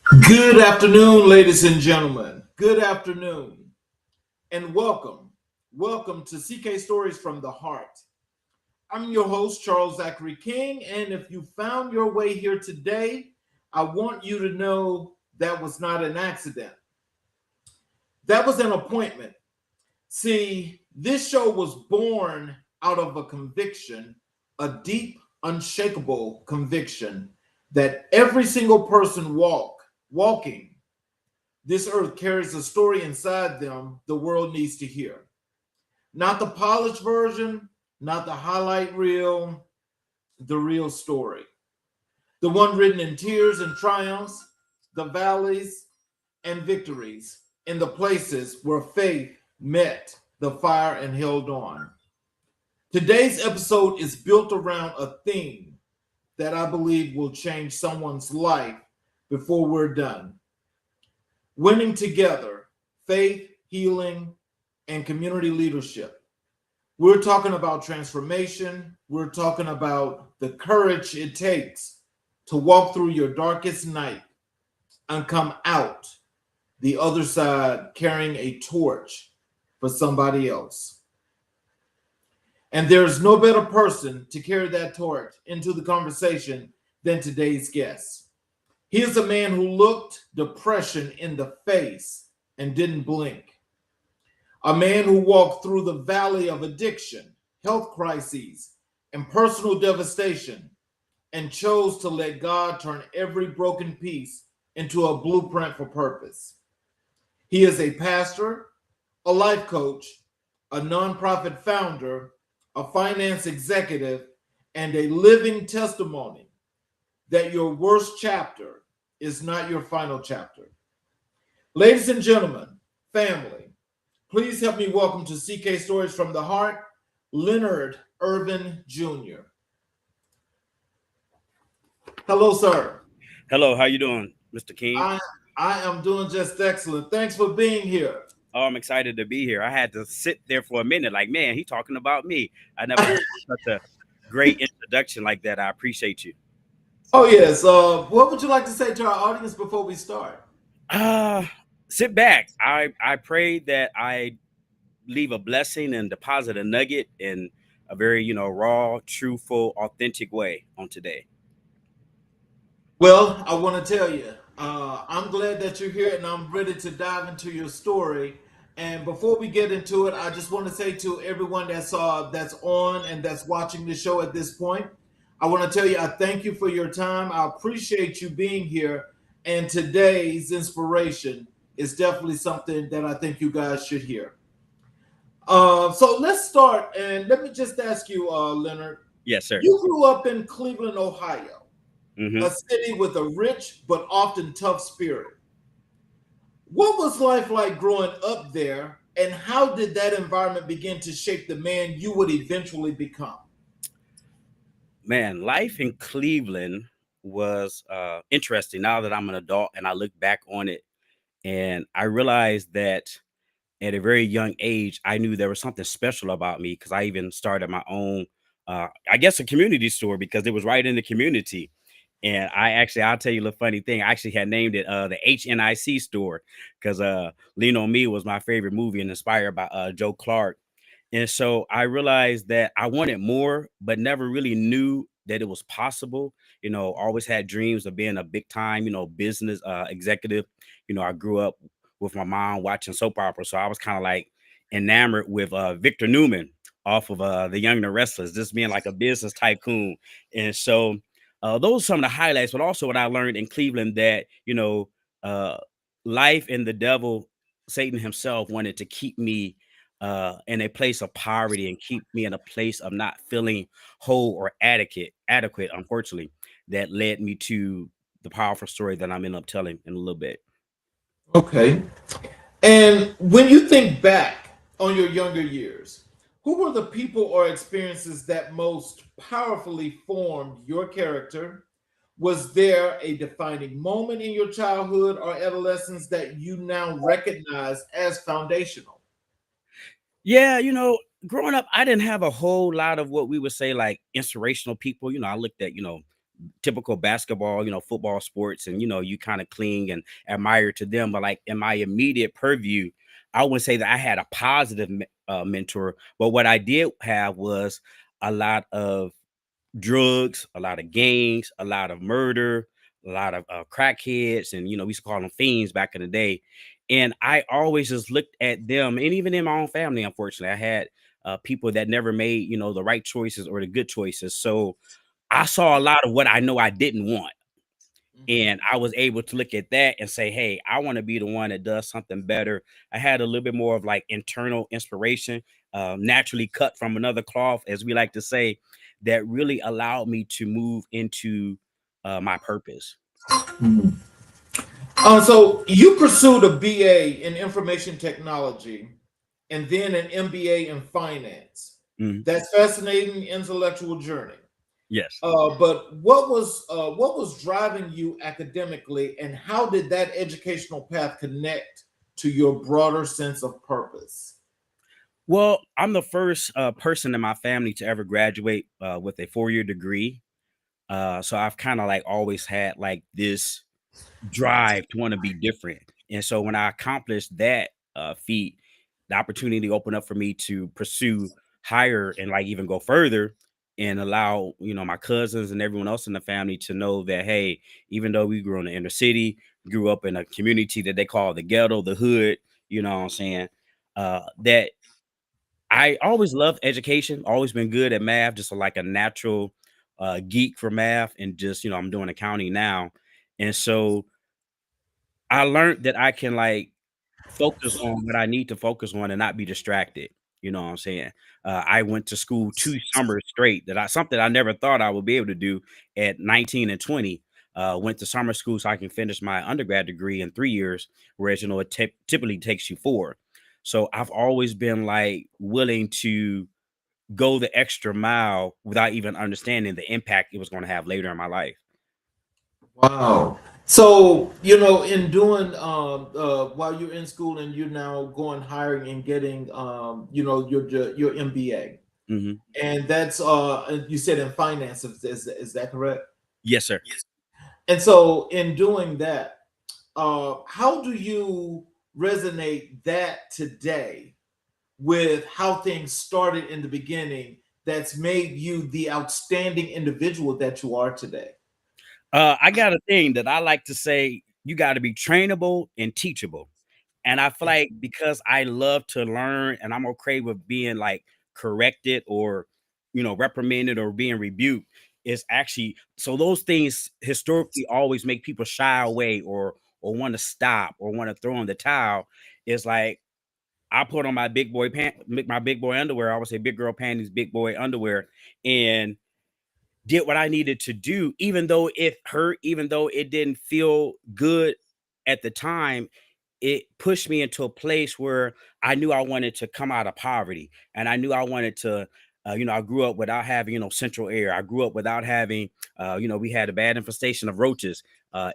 Good afternoon, ladies and gentlemen. Good afternoon, and welcome. Welcome to CK Stories from the Heart. I'm your host, Charles Zachary King, and if you found your way here today, I want you to know that was not an accident. That was an appointment. See, this show was born out of a conviction, a deep, unshakable conviction that every single person walking this earth carries a story inside them the world needs to hear. Not the polished version, not the highlight reel, the real story. The one written in tears and triumphs, the valleys and victories, in the places where faith met the fire and held on. Today's episode is built around a theme that I believe will change someone's life before we're done. Winning together, faith, healing, and community leadership. We're talking about transformation. We're talking about the courage it takes to walk through your darkest night and come out the other side carrying a torch for somebody else. And there's no better person to carry that torch into the conversation than today's guest. He is a man who looked depression in the face and didn't blink. A man who walked through the valley of addiction, health crises, and personal devastation and chose to let God turn every broken piece into a blueprint for purpose. He is a pastor, a life coach, a nonprofit founder, a finance executive, and a living testimony that your worst chapter is not your final chapter. Ladies and gentlemen, family, please help me welcome to CK Stories from the Heart, Leonard Irvin Jr. Hello, sir. Hello, how you doing, Mr. King? I am doing just excellent. Thanks for being here. Oh, I'm excited to be here. I had to sit there for a minute, like, man, he talking about me. I never heard such a great introduction like that. I appreciate you. Oh, yes. What would you like to say to our audience before we start? Uh Sit back. I pray that I leave a blessing and deposit a nugget in a very, raw, truthful, authentic way on today. Well, I want to tell you, I'm glad that you're here and I'm ready to dive into your story. And before we get into it, I just want to say to everyone that's on and that's watching the show at this point, I want to tell you, I thank you for your time. I appreciate you being here. And today's inspiration is definitely something that I think you guys should hear. So let's start. And let me just ask you, Leonard, Yes, sir. you grew up in Cleveland, Ohio, a hmm city with a rich but often tough spirit. What was life like growing up there, and how did that environment begin to shape the man you would eventually become? Man, life in Cleveland was interesting now that I'm an adult and I look back on it and I realized that at a very young age, I knew there was something special about me because I even started my own, I guess, a community store because it was right in the community. And I'll tell you a little funny thing. I actually had named it the HNIC store because Lean on Me was my favorite movie and inspired by Joe Clark. And so I realized that I wanted more, but never really knew that it was possible. Always had dreams of being a big time, business executive. I grew up with my mom watching soap opera. So I was kind of like enamored with Victor Newman off of The Young and the Restless, just being like a business tycoon. And so those are some of the highlights, but also what I learned in Cleveland that, uh, life and the devil, Satan himself, wanted to keep me in a place of poverty and keep me in a place of not feeling whole or adequate, unfortunately, that led me to the powerful story that I'm end up telling in a little bit. Okay. And when you think back on your younger years, who were the people or experiences that most powerfully formed your character? Was there a defining moment in your childhood or adolescence that you now recognize as foundational? Yeah, growing up, I didn't have a whole lot of what we would say like inspirational people. I looked at, typical basketball, football sports, and you kind of cling and admire to them. But like in my immediate purview, I wouldn't say that I had a positive mentor, but what I did have was a lot of drugs, a lot of gangs, a lot of murder, a lot of crackheads, and we used to call them fiends back in the day. And I always just looked at them, and even in my own family, unfortunately, I had people that never made the right choices or the good choices. So I saw a lot of what I know I didn't want. Mhm. And I was able to look at that and say, hey, I want to be the one that does something better. I had a little bit more of like internal inspiration, naturally cut from another cloth, as we like to say, that really allowed me to move into my purpose. Mhm. So you pursued a BA in information technology and then an MBA in finance. Mhm. That's fascinating intellectual journey. Yes. But what was driving you academically, and how did that educational path connect to your broader sense of purpose? Well, I'm the first person in my family to ever graduate with a 4-year degree. So I've kind of like always had like this drive to want to be different. And so when I accomplished that feat, the opportunity opened up for me to pursue higher and like even go further and allow, my cousins and everyone else in the family to know that, hey, even though we grew in the inner city, grew up in a community that they call the ghetto, the hood, you know what I'm saying? That I always loved education, always been good at math, just like a natural geek for math. And just, I'm doing accounting now. And so I learned that I can like focus on what I need to focus on and not be distracted. You know what I'm saying? I went to school 2 summers straight. Something I never thought I would be able to do at 19 and 20. Went to summer school so I can finish my undergrad degree in 3 years, whereas it typically takes you 4. So I've always been like willing to go the extra mile without even understanding the impact it was going to have later in my life. Wow. So, in doing while you're in school and you're now going hiring and getting your MBA, Hmm. and that's you said in finance, is that correct? Yes, sir. And so in doing that, how do you resonate that today with how things started in the beginning that's made you the outstanding individual that you are today? I got a thing that I like to say: you got to be trainable and teachable. And I feel like because I love to learn and I'm okay with being like corrected or, reprimanded or being rebuked, is actually so those things historically always make people shy away or want to stop or want to throw in the towel. Is like I put on my big boy underwear. I would say big girl panties, big boy underwear, and did what I needed to do, even though it hurt, even though it didn't feel good at the time. It pushed me into a place where I knew I wanted to come out of poverty, and I knew I wanted to. I grew up without having, central air. I grew up without having, we had a bad infestation of roaches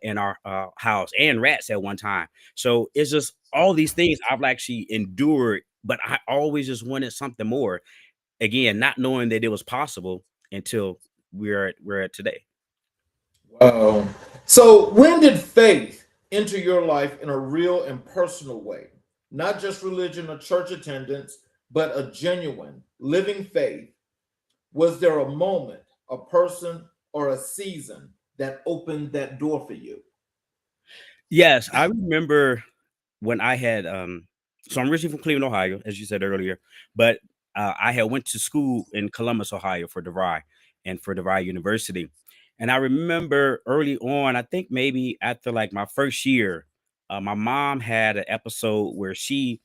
in our house and rats at one time. So it's just all these things I've actually endured, but I always just wanted something more. Again, not knowing that it was possible until we're at today. Wow. So when did faith enter your life in a real and personal way? Not just religion or church attendance, but a genuine, living faith. Was there a moment, a person, or a season that opened that door for you? Yes, I remember when I had so I'm originally from Cleveland, Ohio, as you said earlier, but I had went to school in Columbus, Ohio for DeVry and for DeVry University. And I remember early on, I think maybe after like my first year, my mom had an episode where she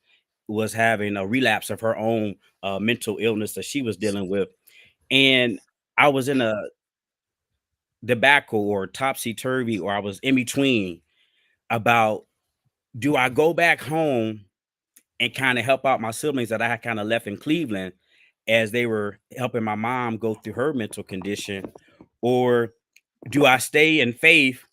was having a relapse of her own mental illness that she was dealing with. And I was in a debacle or topsy turvy, or I was in between about, do I go back home and kind of help out my siblings that I had kind of left in Cleveland as they were helping my mom go through her mental condition? Or do I stay in faith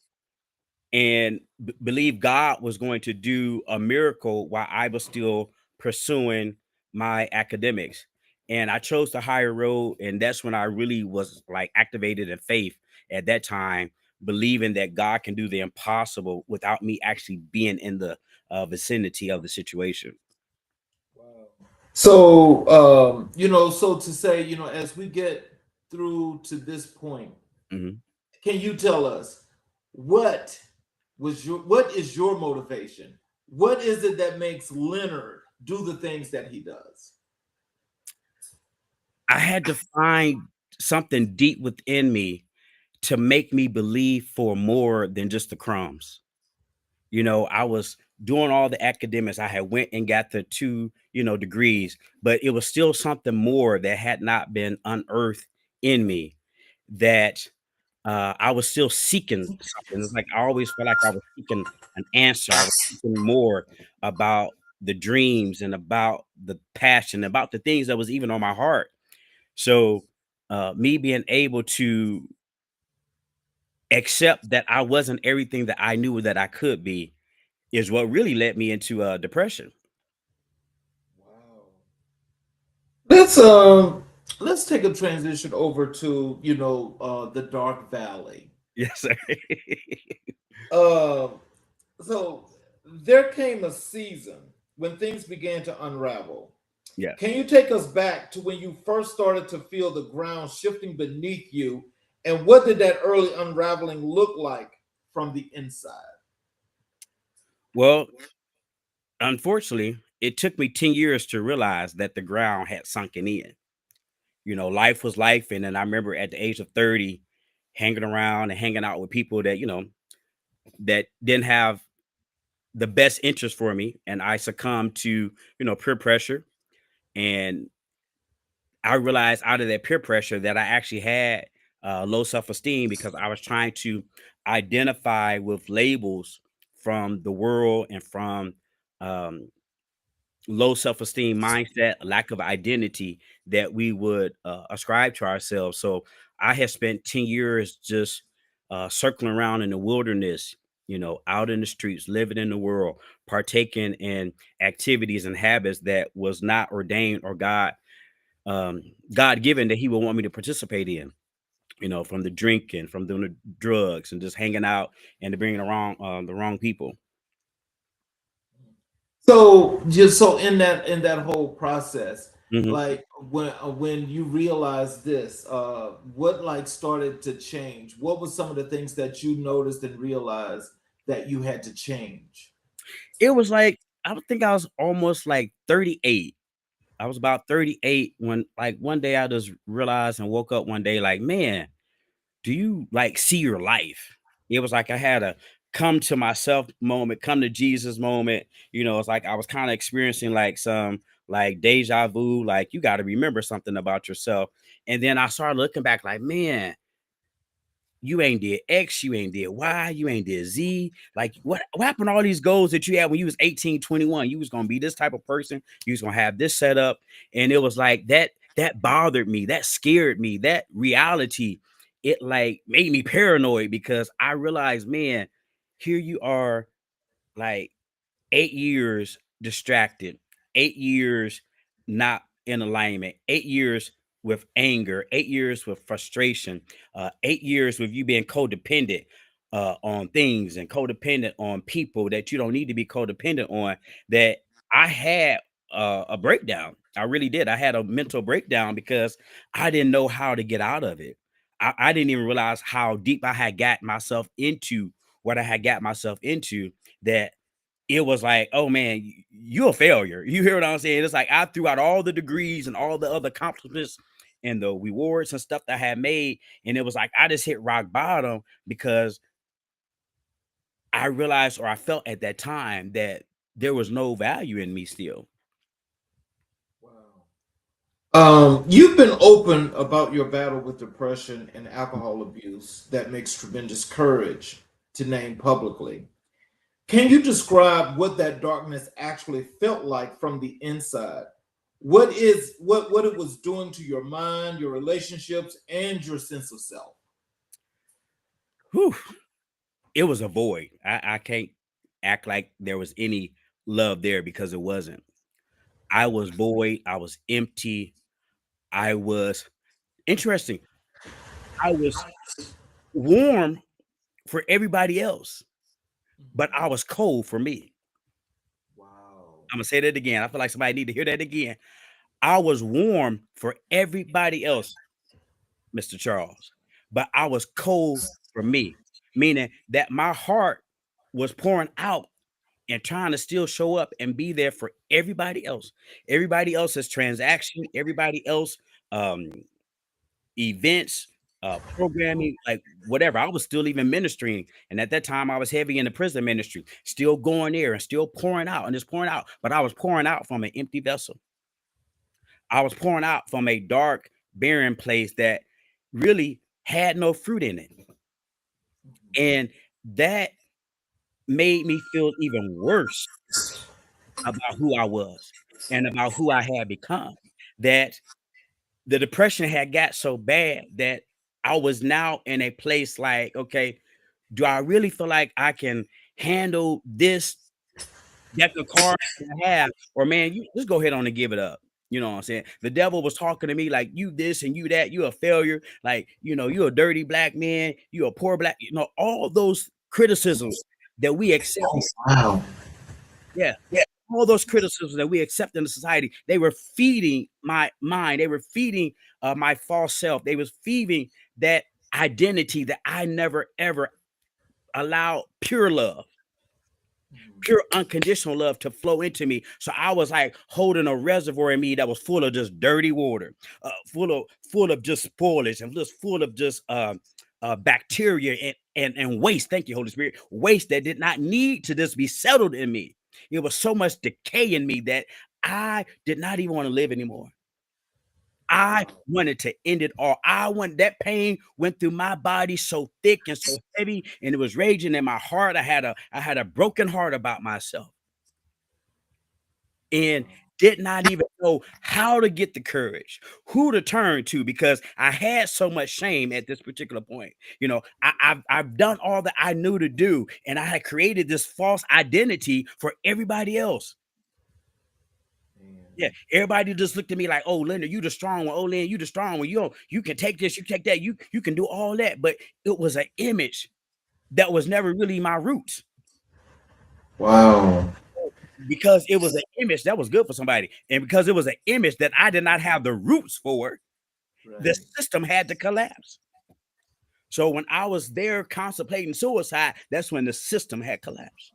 and believe God was going to do a miracle while I was still pursuing my academics? and I chose the higher road. And that's when I really was like activated in faith at that time, believing that God can do the impossible without me actually being in the vicinity of the situation. Wow. So, so to say, as we get through to this point, Mhm. can you tell us what what is your motivation? What is it that makes Leonard do the things that he does? I had to find something deep within me to make me believe for more than just the crumbs. I was doing all the academics. I had went and got the two, degrees, but it was still something more that had not been unearthed in me, that I was still seeking something. It's like I always felt like I was seeking an answer. I was seeking more about the dreams and about the passion, about the things that was even on my heart. So, me being able to accept that I wasn't everything that I knew that I could be is what really led me into depression. Wow. Let's take a transition over to the dark valley. Yes, sir. Um, so there came a season when things began to unravel. Yes. Can you take us back to when you first started to feel the ground shifting beneath you, and what did that early unraveling look like from the inside? Well, unfortunately, it took me 10 years to realize that the ground had sunken in. Life was life. And then I remember at the age of 30, hanging around and hanging out with people that, that didn't have the best interest for me. And I succumbed to, peer pressure. And I realized out of that peer pressure that I actually had low self esteem because I was trying to identify with labels from the world and from um, low self esteem mindset, lack of identity that we would ascribe to ourselves. So I have spent 10 years just circling around in the wilderness, out in the streets, living in the world, partaking in activities and habits that was not ordained or um, God given that He would want me to participate in. From the drinking, from doing the drugs, and just hanging out and to bringing the wrong people. So just so in that whole process, Mhm. like when you realized this, what like started to change? What was some of the things that you noticed and realized that you had to change? It was like I would think I was almost like 38. I was about 38 when like one day I just realized and woke up one day like, man, do you like see your life? It was like I had a come to myself moment, come to Jesus moment. It's like I was kind of experiencing like some like deja vu, like you got to remember something about yourself. And then I started looking back like, man, you ain't did X, you ain't did Y, you ain't did Z. Like what happened to all these goals that you had when you was 18, 21? You was gonna be this type of person, you was gonna have this set up. And it was like that bothered me, that scared me, that reality, it like made me paranoid because I realized, man, here you are like 8 years distracted, 8 years not in alignment, 8 years with anger, 8 years with frustration, 8 years with you being codependent on things and codependent on people that you don't need to be codependent on. That I had a breakdown. I really did. I had a mental breakdown because I didn't know how to get out of it. I didn't even realize how deep I had got myself into what I had got myself into, that it was like, oh man, you're a failure. You hear what I'm saying? It's like I threw out all the degrees and all the other accomplishments and the rewards and stuff that I had made. And it was like I just hit rock bottom because I realized, or I felt at that time, that there was no value in me still. Wow. You've been open about your battle with depression and alcohol abuse that makes tremendous courage to name publicly. Can you describe what that darkness actually felt like from the inside? What it was doing to your mind, your relationships, and your sense of self? Whew. It was a void. I can't act like there was any love there because it wasn't. I was void. I was empty. I was interesting. I was warm for everybody else, but Mhm. I was cold for me. Wow. I'm gonna say that again. I feel like somebody need to hear that again. I was warm for everybody else, Mr. Charles, but I was cold for me, meaning that my heart was pouring out and trying to still show up and be there for everybody else's transaction, everybody else, um, events, programming, like whatever. I was still even ministering, and at that time, I was heavy in the prison ministry, still going there and still pouring out and just pouring out. But I was pouring out from an empty vessel. I was pouring out from a dark, barren place that really had no fruit in it, Mhm. and that made me feel even worse about who I was and about who I had become. That the depression had got so bad that I was now in a place like, okay, do I really feel like I can handle this deck of cards that I have? Or man, you just go ahead on and give it up. You know what I'm saying? The devil was talking to me like you this and you that, you a failure, like you're a dirty black man, you a poor black, all those criticisms that we accept. Wow. Yeah. All those criticisms that we accept in the society, they were feeding my mind. They were feeding my false self. They was feeding that identity that I never ever allowed Mhm. pure unconditional love to flow into me. So I was like holding a reservoir in me that was full of just dirty water, full of just spoilage and just full of just bacteria and waste. Thank you, Holy Spirit. Waste that did not need to just be settled in me. It was so much decay in me that I did not even want to live anymore. I Wow. wanted to end it all. I want that pain went through my body so thick and so heavy, and it was raging in my heart. I had a broken heart about myself, and Wow. did not even know how to get the courage, who to turn to, because I had so much shame at this particular point. I've done all that I knew to do, and I had created this false identity for everybody else. Yeah, Man. everybody just looked at me like, "Oh, Linda, you the strong one. Oh, Lynn, you the strong one. You can take this, you take that, you can do all that." But it was an image that was never really my roots, Wow. because it was an image that was good for somebody, and because it was an image that I did not have the roots for, the Right. system had to collapse. So when I was there contemplating suicide, that's when the system had collapsed.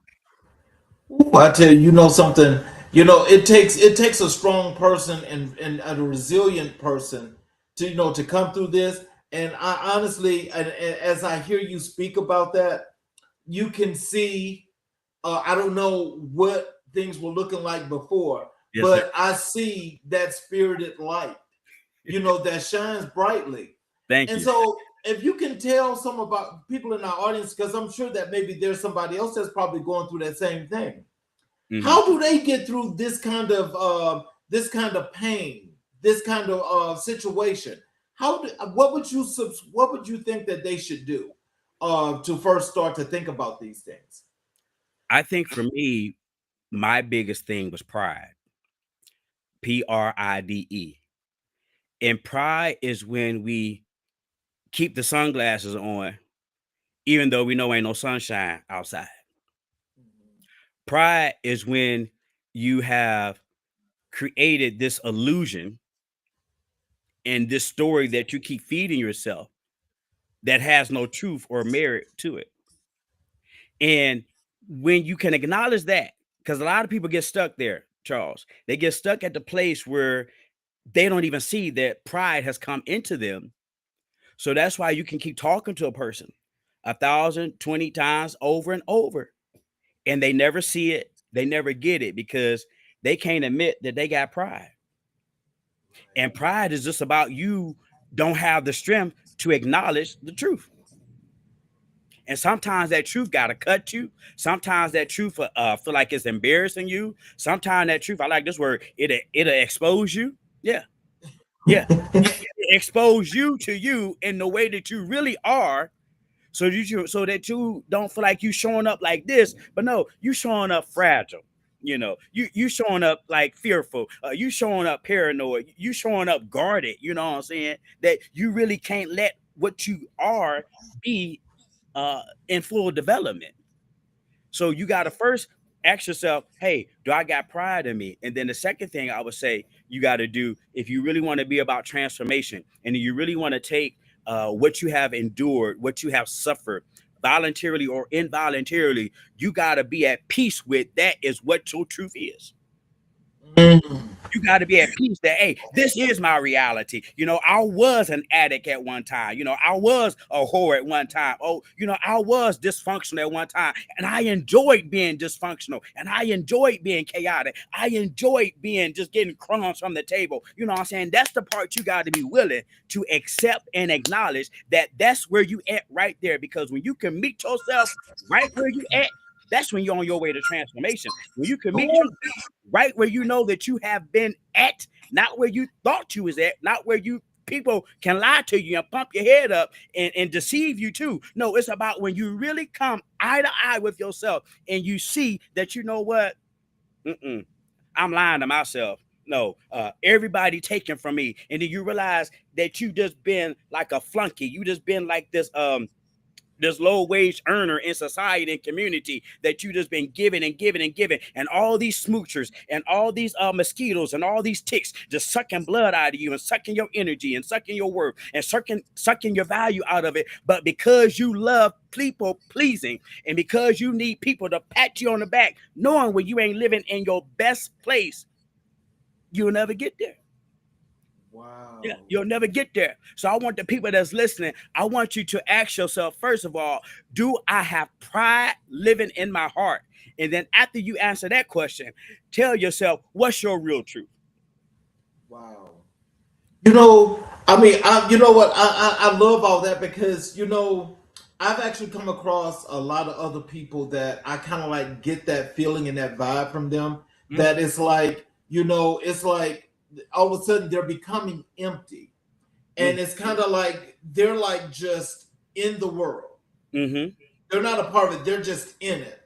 Ooh, I tell you, you know something. It takes a strong person and a resilient person to to come through this. And I honestly, and as I hear you speak about that, you can see. I don't know what things were looking like before, Yes, sir. but I see that spirited light, that shines brightly. Thank And you. so, if you can tell some about people in our audience, because I'm sure that maybe there's somebody else that's probably going through that same thing. Mhm. How do they get through this kind of pain, this kind of situation? What would you think that they should do to first start to think about these things? I think for me, my biggest thing was pride. Pride. And pride is when we keep the sunglasses on, even though we know ain't no sunshine outside. Pride is when you have created this illusion and this story that you keep feeding yourself that has no truth or merit to it. And when you can acknowledge that, because a lot of people get stuck there, Charles, they get stuck at the place where they don't even see that pride has come into them. So that's why you can keep talking to a person 1,020 times over and over, and they never see it. They never get it because they can't admit that they got pride. And pride is just about you don't have the strength to acknowledge the truth. And sometimes that truth gotta cut you. Sometimes that truth feel like it's embarrassing you. Sometimes that truth, I like this word, it'll expose you. Yeah, yeah. It expose you to you in the way that you really are, so that you don't feel like you showing up like this, but no, you showing up fragile. You showing up like fearful, you showing up paranoid, you showing up guarded. You know what I'm saying? That you really can't let what you are be in full development. So you got to first ask yourself, hey, do I got pride in me? And then the second thing I would say you got to do, if you really want to be about transformation and you really want to take what you have endured, what you have suffered, voluntarily or involuntarily, you got to be at peace with that is what your truth is. Mm. You got to be at peace that, hey, this is my reality. I was an addict at one time. I was a whore at one time. Oh, I was dysfunctional at one time. And I enjoyed being dysfunctional. And I enjoyed being chaotic. I enjoyed being just getting crumbs from the table. You know what I'm saying? That's the part you got to be willing to accept and acknowledge that that's where you at right there. Because when you can meet yourself right where you at, that's when you're on your way to transformation. When you can meet Ooh. yourself right where you know that you have been at, not where you thought you was at, not where you people can lie to you and pump your head up and deceive you too. No, it's about when you really come eye to eye with yourself and you see that you know what, I'm lying to myself. No, everybody taken from me, and then you realize that you just been like a flunky. You just been like this low wage earner in society and community that you just been giving and giving and giving, and all these smoochers and all these mosquitoes and all these ticks just sucking blood out of you and sucking your energy and sucking your worth and sucking your value out of it. But because you love people pleasing and because you need people to pat you on the back, knowing when you ain't living in your best place, you'll never get there. Yeah, Wow. you'll never get there. So I want the people that's listening, I want you to ask yourself, first of all, do I have pride living in my heart? And then after you answer that question, tell yourself, what's your real truth? Wow. I mean, you know what? I love all that because, I've actually come across a lot of other people that I kind of like get that feeling and that vibe from them. That it's like, it's like all of a sudden they're becoming empty. And it's kind of like they're like just in the world. Mm-hmm. They're not a part of it, they're just in it.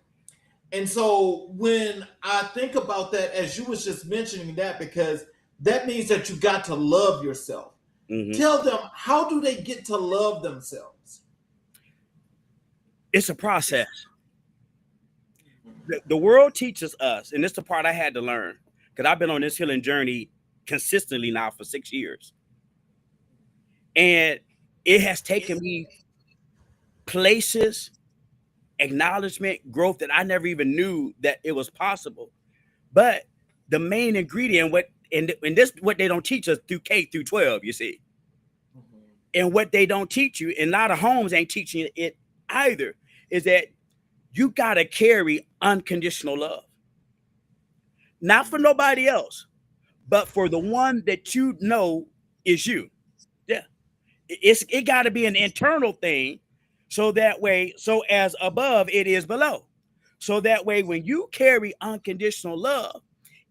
And so when I think about that, as you was just mentioning that, because that means that you got to love yourself. Mm-hmm. Tell them, how do they get to love themselves? It's a process. The world teaches us, and this is the part I had to learn because I've been on this healing journey consistently now for 6 years. And it has taken me places, acknowledgement, growth that I never even knew that it was possible. But the main ingredient, and this what they don't teach us through K through 12, you see. And what they don't teach you, and a lot of homes ain't teaching it either, is that you gotta carry unconditional love. Not for nobody else, but for the one that you know is you. Yeah. It gotta be an internal thing. So that way, so as above, it is below. So that way, when you carry unconditional love,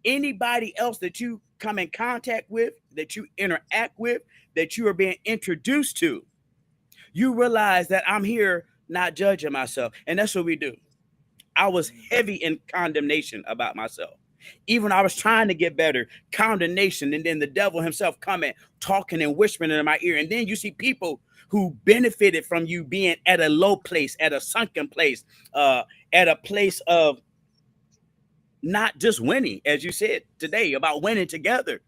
anybody else that you come in contact with, that you interact with, that you are being introduced to, you realize that I'm here not judging myself. And that's what we do. I was heavy in condemnation about myself. Even when I was trying to get better, condemnation, and then the devil himself coming, talking and whispering in my ear. And then you see people who benefited from you being at a low place, at a sunken place, at a place of not just winning, as you said today, about winning together.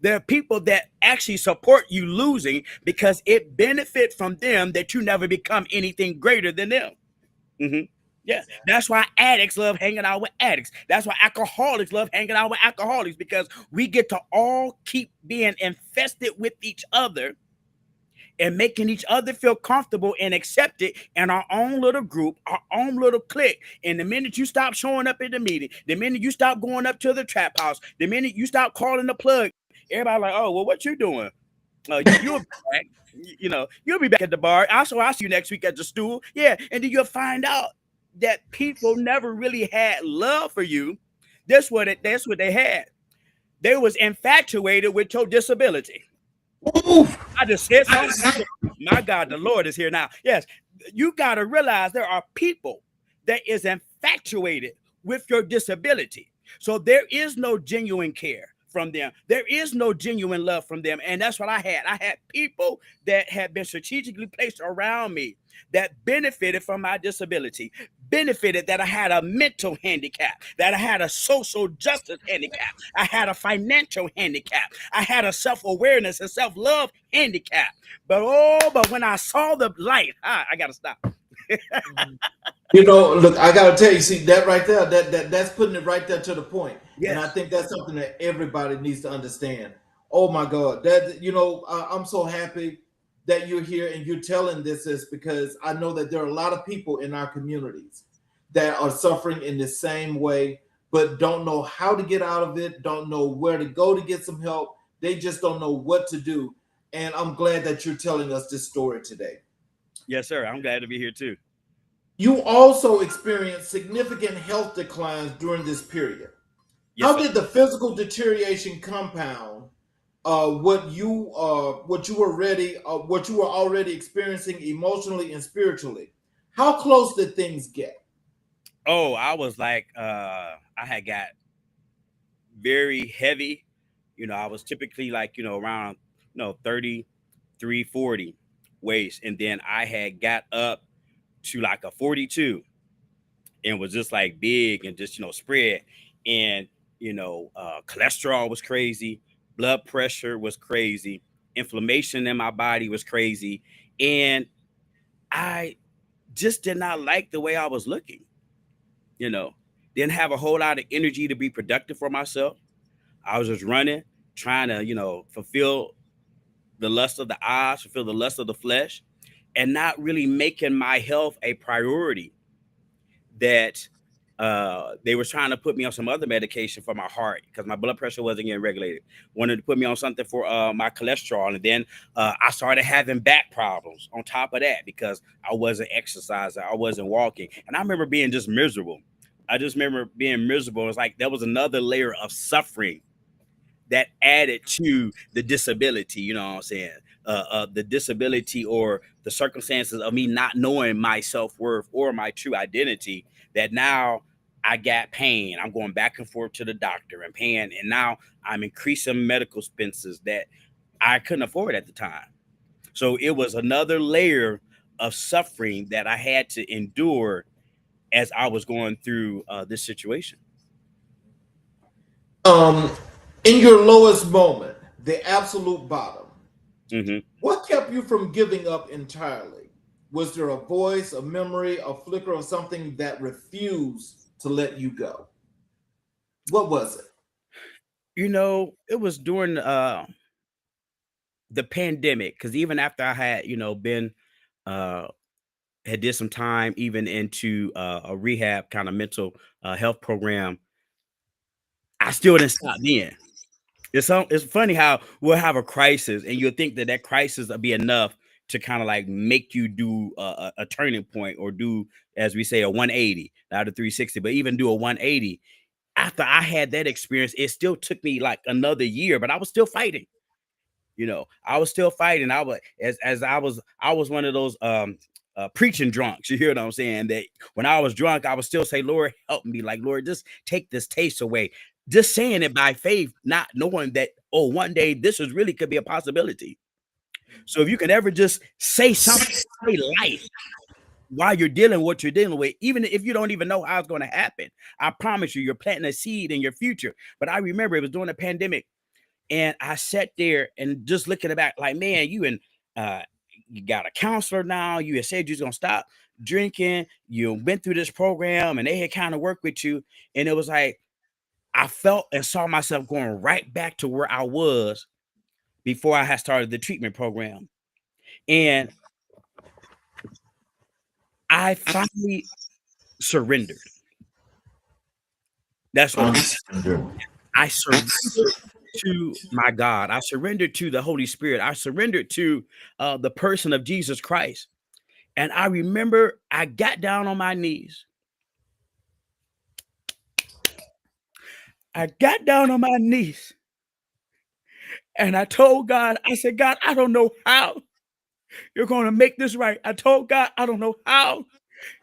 There are people that actually support you losing because it benefits from them that you never become anything greater than them. Mm-hmm. Yeah, that's why addicts love hanging out with addicts. That's why alcoholics love hanging out with alcoholics, because we get to all keep being infested with each other and making each other feel comfortable and accepted in our own little group, our own little clique. And the minute you stop showing up at the meeting, the minute you stop going up to the trap house, the minute you stop calling the plug, everybody like, oh, well, what you doing? You'll be back. You'll be back at the bar. Also, I'll see you next week at the stool. Yeah, and then you'll find out that people never really had love for you. That's what they had. They was infatuated with your disability. Oof. I just said something. My God, the Lord is here now. Yes, you got to realize there are people that is infatuated with your disability. So there is no genuine care from them. There is no genuine love from them. And that's what I had. I had people that had been strategically placed around me that benefited from my disability, benefited that I had a mental handicap, that I had a social justice handicap, I had a financial handicap, I had a self-awareness and self-love handicap. But when I saw the light, I gotta stop. Look, I gotta tell you, see that right there, that's putting it right there to the point, and I Yes, think that's something that everybody needs to understand. Oh my God, I'm so happy that you're here and you're telling this is because I know that there are a lot of people in our communities that are suffering in the same way, but don't know how to get out of it, don't know where to go to get some help. They just don't know what to do, and I'm glad that you're telling us this story today. yes, sir. I'm glad to be here too. You also experienced significant health declines during this period. Yes, How sir. did the physical deterioration compound what you were already experiencing emotionally and spiritually? How close did things get? Oh, I was like, I had got very heavy. I was typically like, around, 33, 40 waist. And then I had got up to like a 42 and was just like big and just, spread. And, cholesterol was crazy. Blood pressure was crazy. Inflammation in my body was crazy. And I just did not like the way I was looking, you know, didn't have a whole lot of energy to be productive for myself. I was just running, trying to, fulfill the lust of the eyes, fulfill the lust of the flesh, and not really making my health a priority. That they were trying to put me on some other medication for my heart because my blood pressure wasn't getting regulated. Wanted to put me on something for my cholesterol, and then I started having back problems on top of that because I wasn't exercising, I wasn't walking, and I remember being just miserable. I just remember being miserable. It's like there was another layer of suffering that added to the disability, you know what I'm saying? The disability or the circumstances of me not knowing my self worth or my true identity, that now I got pain. I'm going back and forth to the doctor and paying, and now I'm increasing medical expenses that I couldn't afford at the time. So it was another layer of suffering that I had to endure as I was going through this situation. Um, in your lowest moment, the absolute bottom, Hmm. what kept you from giving up entirely? Was there a voice, a memory, a flicker of something that refused to let you go? What was it? It was during the pandemic, because even after I had been uh had did some time even into a rehab kind of mental health program, I still didn't stop then. It's funny how we'll have a crisis and you'll think that that crisis will be enough to kind of like make you do a turning point, or do, as we say, a 180, not a 360, but even do a 180. After I had that experience, it still took me like another year, but I was still fighting. I was still fighting. I was as I was one of those preaching drunks. You hear what I'm saying? That when I was drunk, I would still say, Lord, help me. Like, Lord, just take this taste away. Just saying it by faith, not knowing that, oh, one day this is really could be a possibility. So if you can ever just say something, say life while you're dealing with what you're dealing with, even if you don't even know how it's going to happen, I promise you, you're planting a seed in your future. But I remember it was during the pandemic. And I sat there and just looking back, like, man, uh you got a counselor now. You had said you was gonna stop drinking. You went through this program and they had kind of worked with you. And it was like I felt and saw myself going right back to where I was before I had started the treatment program. And I finally surrendered. That's what I surrendered to my God. I surrendered to the Holy Spirit. I surrendered to the person of Jesus Christ. And I remember I got down on my knees. I got down on my knees and I told God, I said, God, I don't know how you're going to make this right. I told God, I don't know how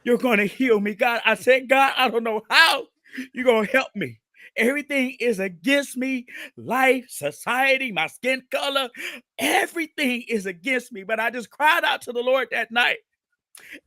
you're going to heal me. God, I said, God, I don't know how You're going to help me. Everything is against me. Life, society, my skin color, everything is against me. But I just cried out to the Lord that night.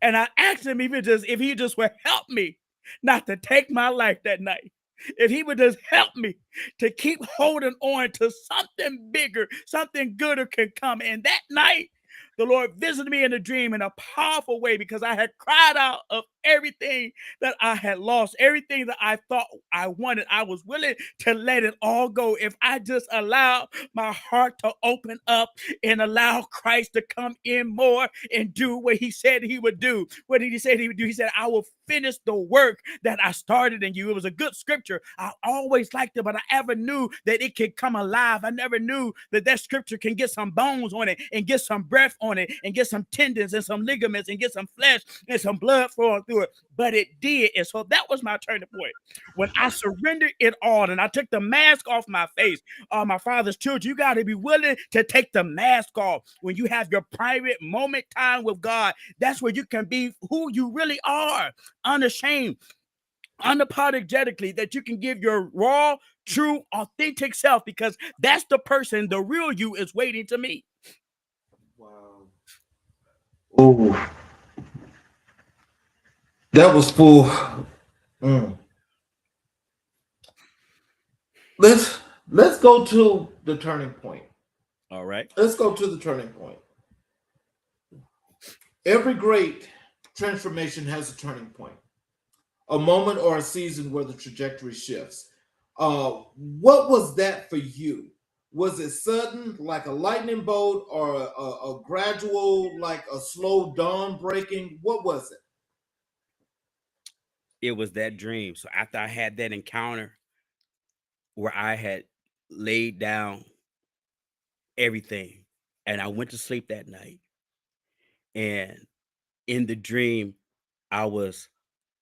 And I asked him if he just would help me not to take my life that night. If he would just help me to keep holding on to something bigger, something gooder can come. And that night, the Lord visited me in a dream in a powerful way because I had cried out of everything that I had lost, everything that I thought I wanted. I was willing to let it all go if I just allowed my heart to open up and allow Christ to come in more and do what he said he would do. What did he say he would do? He said, I will finish the work that I started in you. It was a good scripture. I always liked it, but I ever knew that it could come alive. I never knew that that scripture can get some bones on it and get some breath on it and get some tendons and some ligaments and get some flesh and some blood flowing through it. But it did. And so that was my turning point. When I surrendered it all and I took the mask off my face, my father's children, you got to be willing to take the mask off. When you have your private moment time with God, that's where you can be who you really are, unashamed, unapologetically, that you can give your raw, true, authentic self, because that's the person, the real you is waiting to meet. Wow. Oh, that was full. Mm. Let's let's go to the turning point. All right. Let's go to the turning point. Every great transformation has a turning point, a moment or a season where the trajectory shifts. What was that for you? Was it sudden, like a lightning bolt, or a gradual, like a slow dawn breaking? What was it? It was that dream. So after I had that encounter where I had laid down everything and I went to sleep that night, and in the dream, I was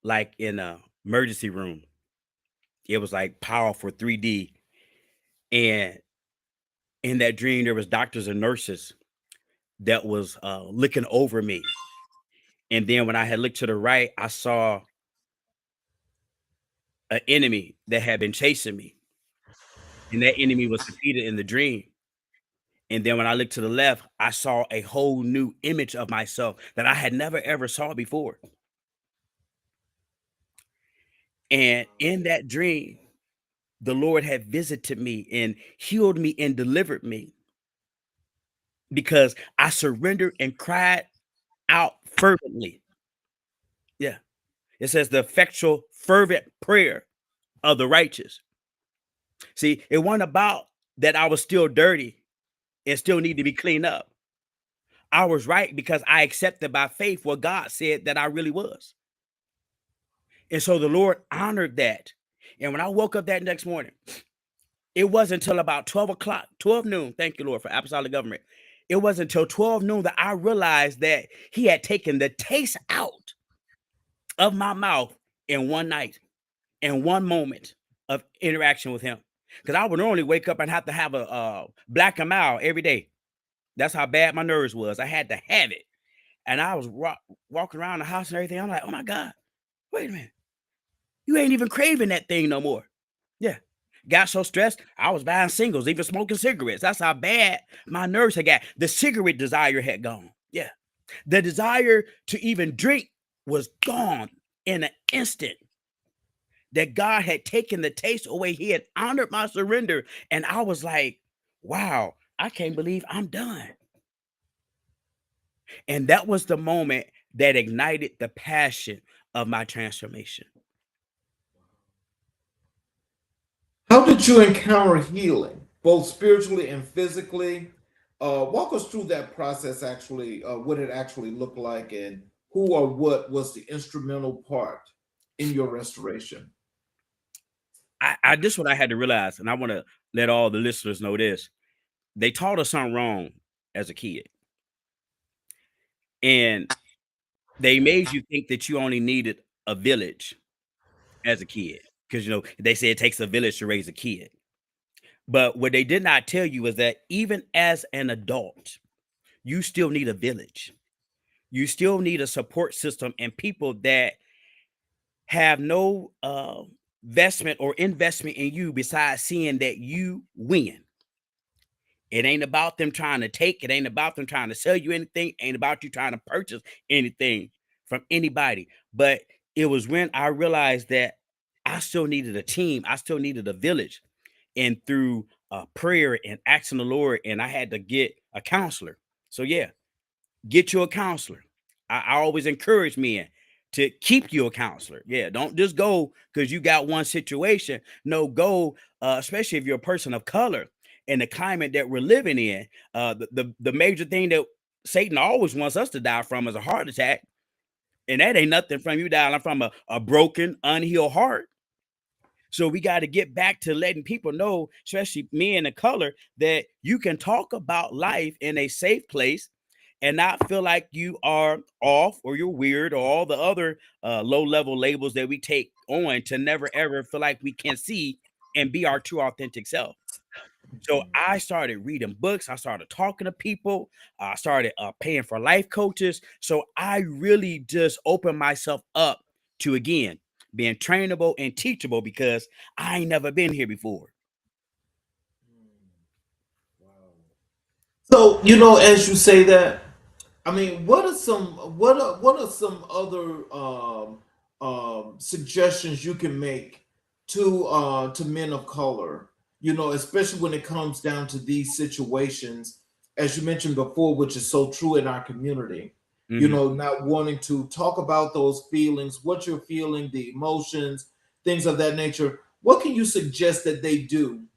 like in a emergency room. It was like powerful 3D. And in that dream, there was doctors and nurses that was looking over me. And then when I had looked to the right, I saw an enemy that had been chasing me. And that enemy was defeated in the dream. And then when I looked to the left, I saw a whole new image of myself that I had never ever saw before. And in that dream, the Lord had visited me and healed me and delivered me because I surrendered and cried out fervently. Yeah. It says the effectual, fervent prayer of the righteous. See, it wasn't about that I was still dirty and still need to be cleaned up. I was right because I accepted by faith what God said that I really was. And so the Lord honored that. And when I woke up that next morning, it wasn't until about 12 o'clock, 12 noon. Thank you, Lord, for apostolic government. It wasn't until 12 noon that I realized that he had taken the taste out of my mouth in one night, in one moment of interaction with him. Because I would normally wake up and have to have a black and mild every day. That's how bad my nerves was. I had to have it. And I was walking around the house and everything. I'm like, oh my God, wait a minute. You ain't even craving that thing no more. Yeah. Got so stressed, I was buying singles, even smoking cigarettes. That's how bad my nerves had got. The cigarette desire had gone. Yeah. The desire to even drink was gone in an instant. That God had taken the taste away. He had honored my surrender. And I was like, wow, I can't believe I'm done. And that was the moment that ignited the passion of my transformation. How did you encounter healing, both spiritually and physically? Walk us through that process, actually, what it actually looked like, and who or what was the instrumental part in your restoration. I this is what I had to realize, and I want to let all the listeners know this. They taught us something wrong as a kid. And they made you think that you only needed a village as a kid. Because they say it takes a village to raise a kid. But what they did not tell you is that even as an adult, you still need a village. You still need a support system and people that have no investment or investment in you besides seeing that you win. It ain't about them trying to take, it ain't about them trying to sell you anything, ain't about you trying to purchase anything from anybody. But it was when I realized that I still needed a team, I still needed a village. And through prayer and asking the Lord, and I had to get a counselor. So yeah, get you a counselor. I always encourage men to keep you a counselor. Yeah, don't just go because you got one situation. No, go, especially if you're a person of color in the climate that we're living in. The major thing that Satan always wants us to die from is a heart attack. And that ain't nothing from you dying from a broken, unhealed heart. So we got to get back to letting people know, especially men of color, that you can talk about life in a safe place and not feel like you are off or you're weird or all the other low level labels that we take on to never ever feel like we can see and be our true authentic self. So I started reading books. I started talking to people. I started paying for life coaches. So I really just opened myself up to, again, being trainable and teachable because I ain't never been here before. So, as you say that, I mean, what are some other suggestions you can make to men of color? Especially when it comes down to these situations, as you mentioned before, which is so true in our community. Mhm. Not wanting to talk about those feelings, what you're feeling, the emotions, things of that nature. What can you suggest that they do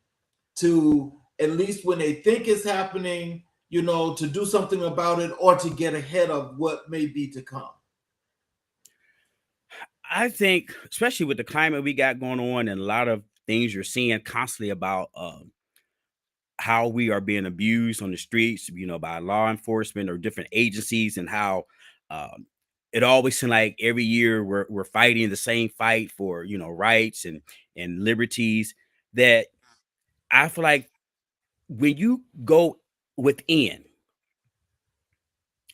to, at least when they think it's happening, to do something about it or to get ahead of what may be to come? I think, especially with the climate we got going on and a lot of things you're seeing constantly about how we are being abused on the streets, by law enforcement or different agencies, and how um, it always seems like every year we're fighting the same fight for rights and liberties. That I feel like when you go within,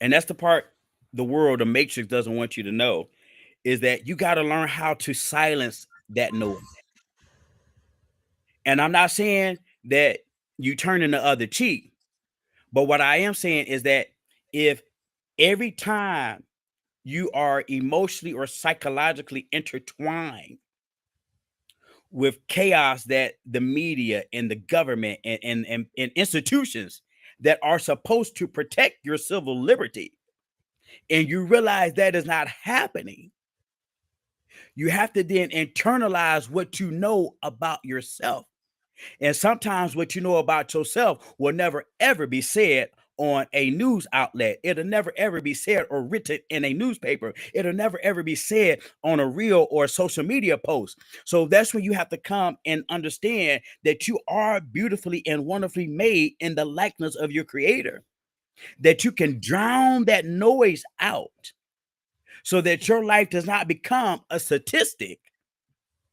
and that's the part the world, the matrix doesn't want you to know, is that you got to learn how to silence that noise. And I'm not saying that you turn in the other cheek, but what I am saying is that if every time you are emotionally or psychologically intertwined with chaos that the media and the government and institutions that are supposed to protect your civil liberty, and you realize that is not happening, you have to then internalize what you know about yourself. And sometimes what you know about yourself will never ever be said on a news outlet. It'll never ever be said or written in a newspaper. It'll never ever be said on a reel or a social media post. So that's when you have to come and understand that you are beautifully and wonderfully made in the likeness of your creator. That you can drown that noise out so that your life does not become a statistic,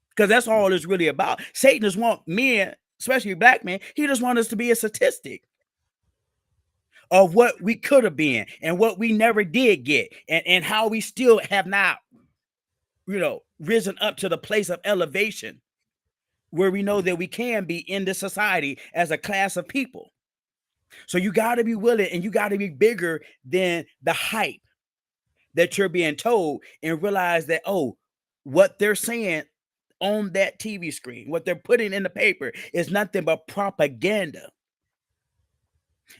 because that's all it's really about. Satan just want men, especially black men, he just wants us to be a statistic of what we could have been and what we never did get, and how we still have not, risen up to the place of elevation where we know that we can be in this society as a class of people. So you got to be willing and you got to be bigger than the hype that you're being told, and realize that, oh, what they're saying on that TV screen, what they're putting in the paper is nothing but propaganda.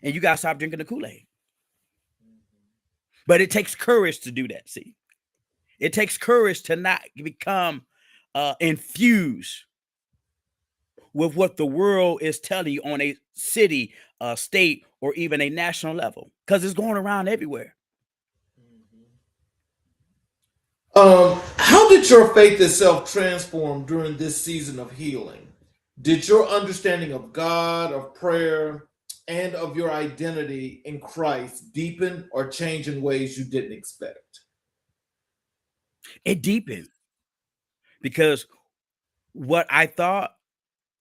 And you got to stop drinking the Kool-Aid. But it takes courage to do that. See, it takes courage to not become infused with what the world is telling you on a city, state, or even a national level, because it's going around everywhere. How did your faith itself transform during this season of healing? Did your understanding of God, of prayer, and of your identity in Christ deepen or change in ways you didn't expect? It deepened because what I thought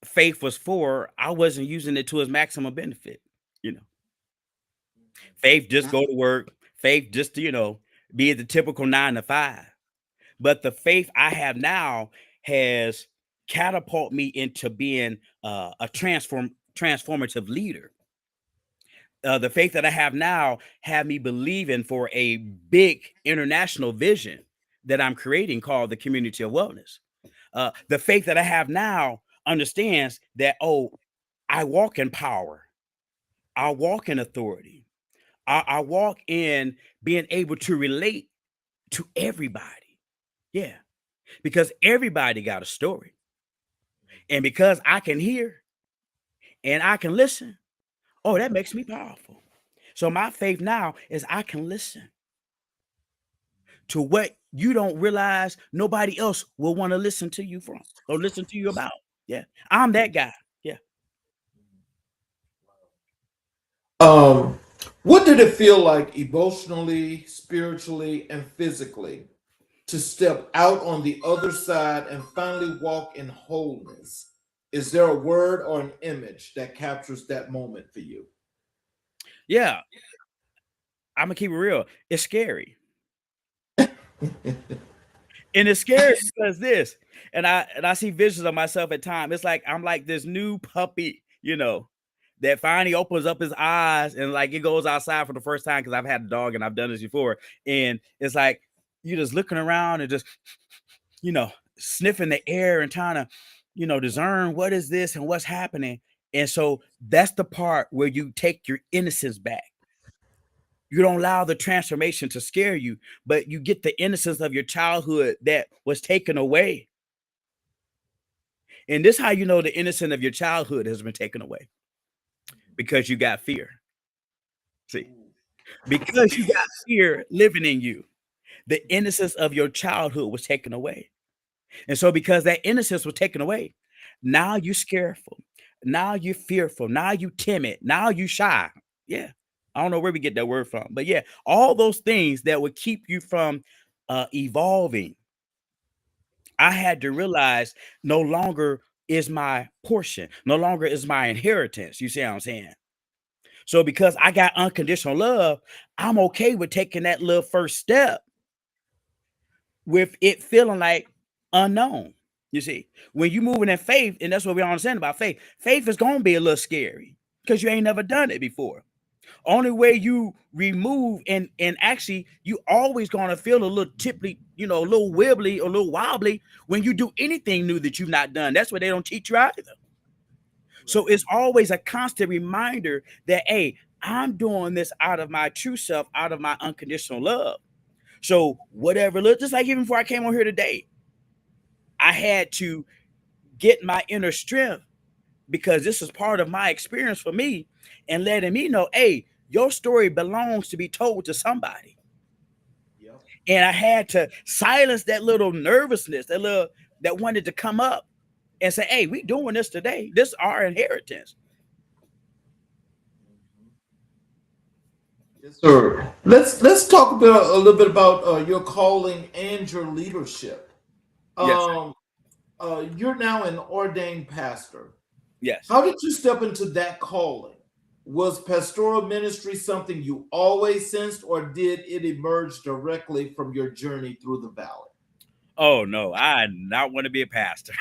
faith was for, I wasn't using it to its maximum benefit. You know, faith just go to work, faith just to, be the typical 9 to 5. But the faith I have now has catapult me into being a transformative leader. The faith that I have now have me believing for a big international vision that I'm creating called the community of wellness. The faith that I have now understands that, oh, I walk in power, I walk in authority, I walk in being able to relate to everybody. Yeah, because everybody got a story. And because I can hear and I can listen, oh, that makes me powerful. So my faith now is I can listen to what you don't realize nobody else will want to listen to you from or listen to you about. Yeah. I'm that guy. Yeah. Um, what did it feel like emotionally, spiritually, and physically to step out on the other side and finally walk in wholeness? Is there a word or an image that captures that moment for you? Yeah. I'm gonna keep it real. It's scary. And it's scary because this, and I see visions of myself at times. It's like I'm like this new puppy, that finally opens up his eyes and like it goes outside for the first time because I've had a dog and I've done this before. And it's like you're just looking around and just, sniffing the air and trying to, discern what is this and what's happening. And so that's the part where you take your innocence back. You don't allow the transformation to scare you, but you get the innocence of your childhood that was taken away. And this is how you know the innocence of your childhood has been taken away because you got fear. See, because you got fear living in you, the innocence of your childhood was taken away. And so, because that innocence was taken away, now you're scareful. Now you're fearful. Now you timid. Now you shy. Yeah. I don't know where we get that word from, but yeah, all those things that would keep you from evolving, I had to realize no longer is my portion, no longer is my inheritance. You see what I'm saying? So because I got unconditional love, I'm okay with taking that little first step with it feeling like unknown. You see, when you moving in faith, and that's what we understand about faith. Faith is gonna be a little scary because you ain't never done it before. Only way you remove and actually you always gonna feel a little tipply, a little wibbly, or a little wobbly when you do anything new that you've not done. That's what they don't teach you either. So Right. it's always a constant reminder that hey, I'm doing this out of my true self, out of my unconditional love. So whatever, look, just like even before I came on here today, I had to get my inner strength because this is part of my experience for me and letting me know, hey, your story belongs to be told to somebody. Yep. And I had to silence that little nervousness, that wanted to come up and say, hey, we doing this today. This is our inheritance. Yes, sir. Let's talk about a little bit about your calling and your leadership. Yes. Um, you're now an ordained pastor. Yes. How did you step into that calling? Was pastoral ministry something you always sensed, or did it emerge directly from your journey through the valley? Oh no, I not want to be a pastor.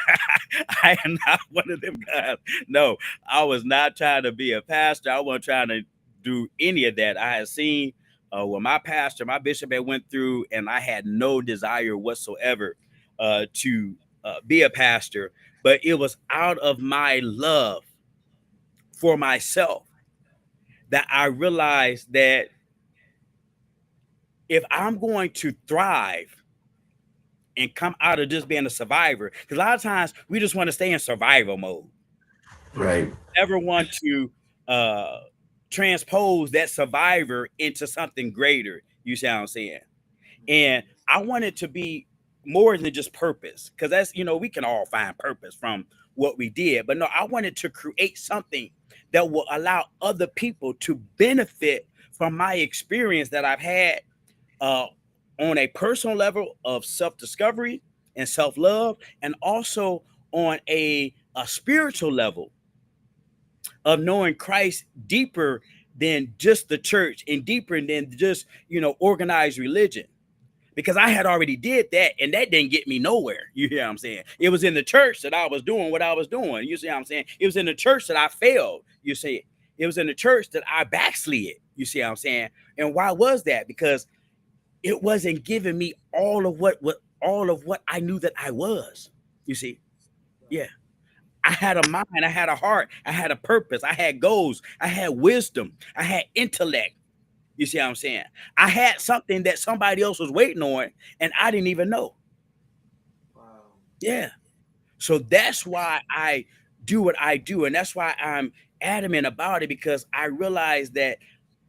I am not one of them guys. No, I was not trying to be a pastor. I wasn't trying to do any of that. I had seen what my pastor, my bishop had went through, and I had no desire whatsoever to be a pastor. But it was out of my love for myself that I realized that if I'm going to thrive and come out of just being a survivor. Because a lot of times we just want to stay in survival mode. Right. Never want to uh transpose that survivor into something greater. You see what I'm saying? And I want it to be more than just purpose. Because that's, we can all find purpose from what we did. But no, I wanted to create something that will allow other people to benefit from my experience that I've had uh, on a personal level of self discovery and self love, and also on a spiritual level of knowing Christ deeper than just the church and deeper than just organized religion. because I had already did that, and that didn't get me nowhere. You hear what I'm saying? It was in the church that I was doing what I was doing. You see what I'm saying? It was in the church that I failed. You see, it was in the church that I backslid. You see what I'm saying? And why was that? Because it wasn't giving me all of what I knew that I was. You see? Yeah. I had a mind, I had a heart, I had a purpose, I had goals, I had wisdom, I had intellect. You see what I'm saying? I had something that somebody else was waiting on, and I didn't even know. Wow. Yeah. So that's why I do what I do. And that's why I'm adamant about it, because I realize that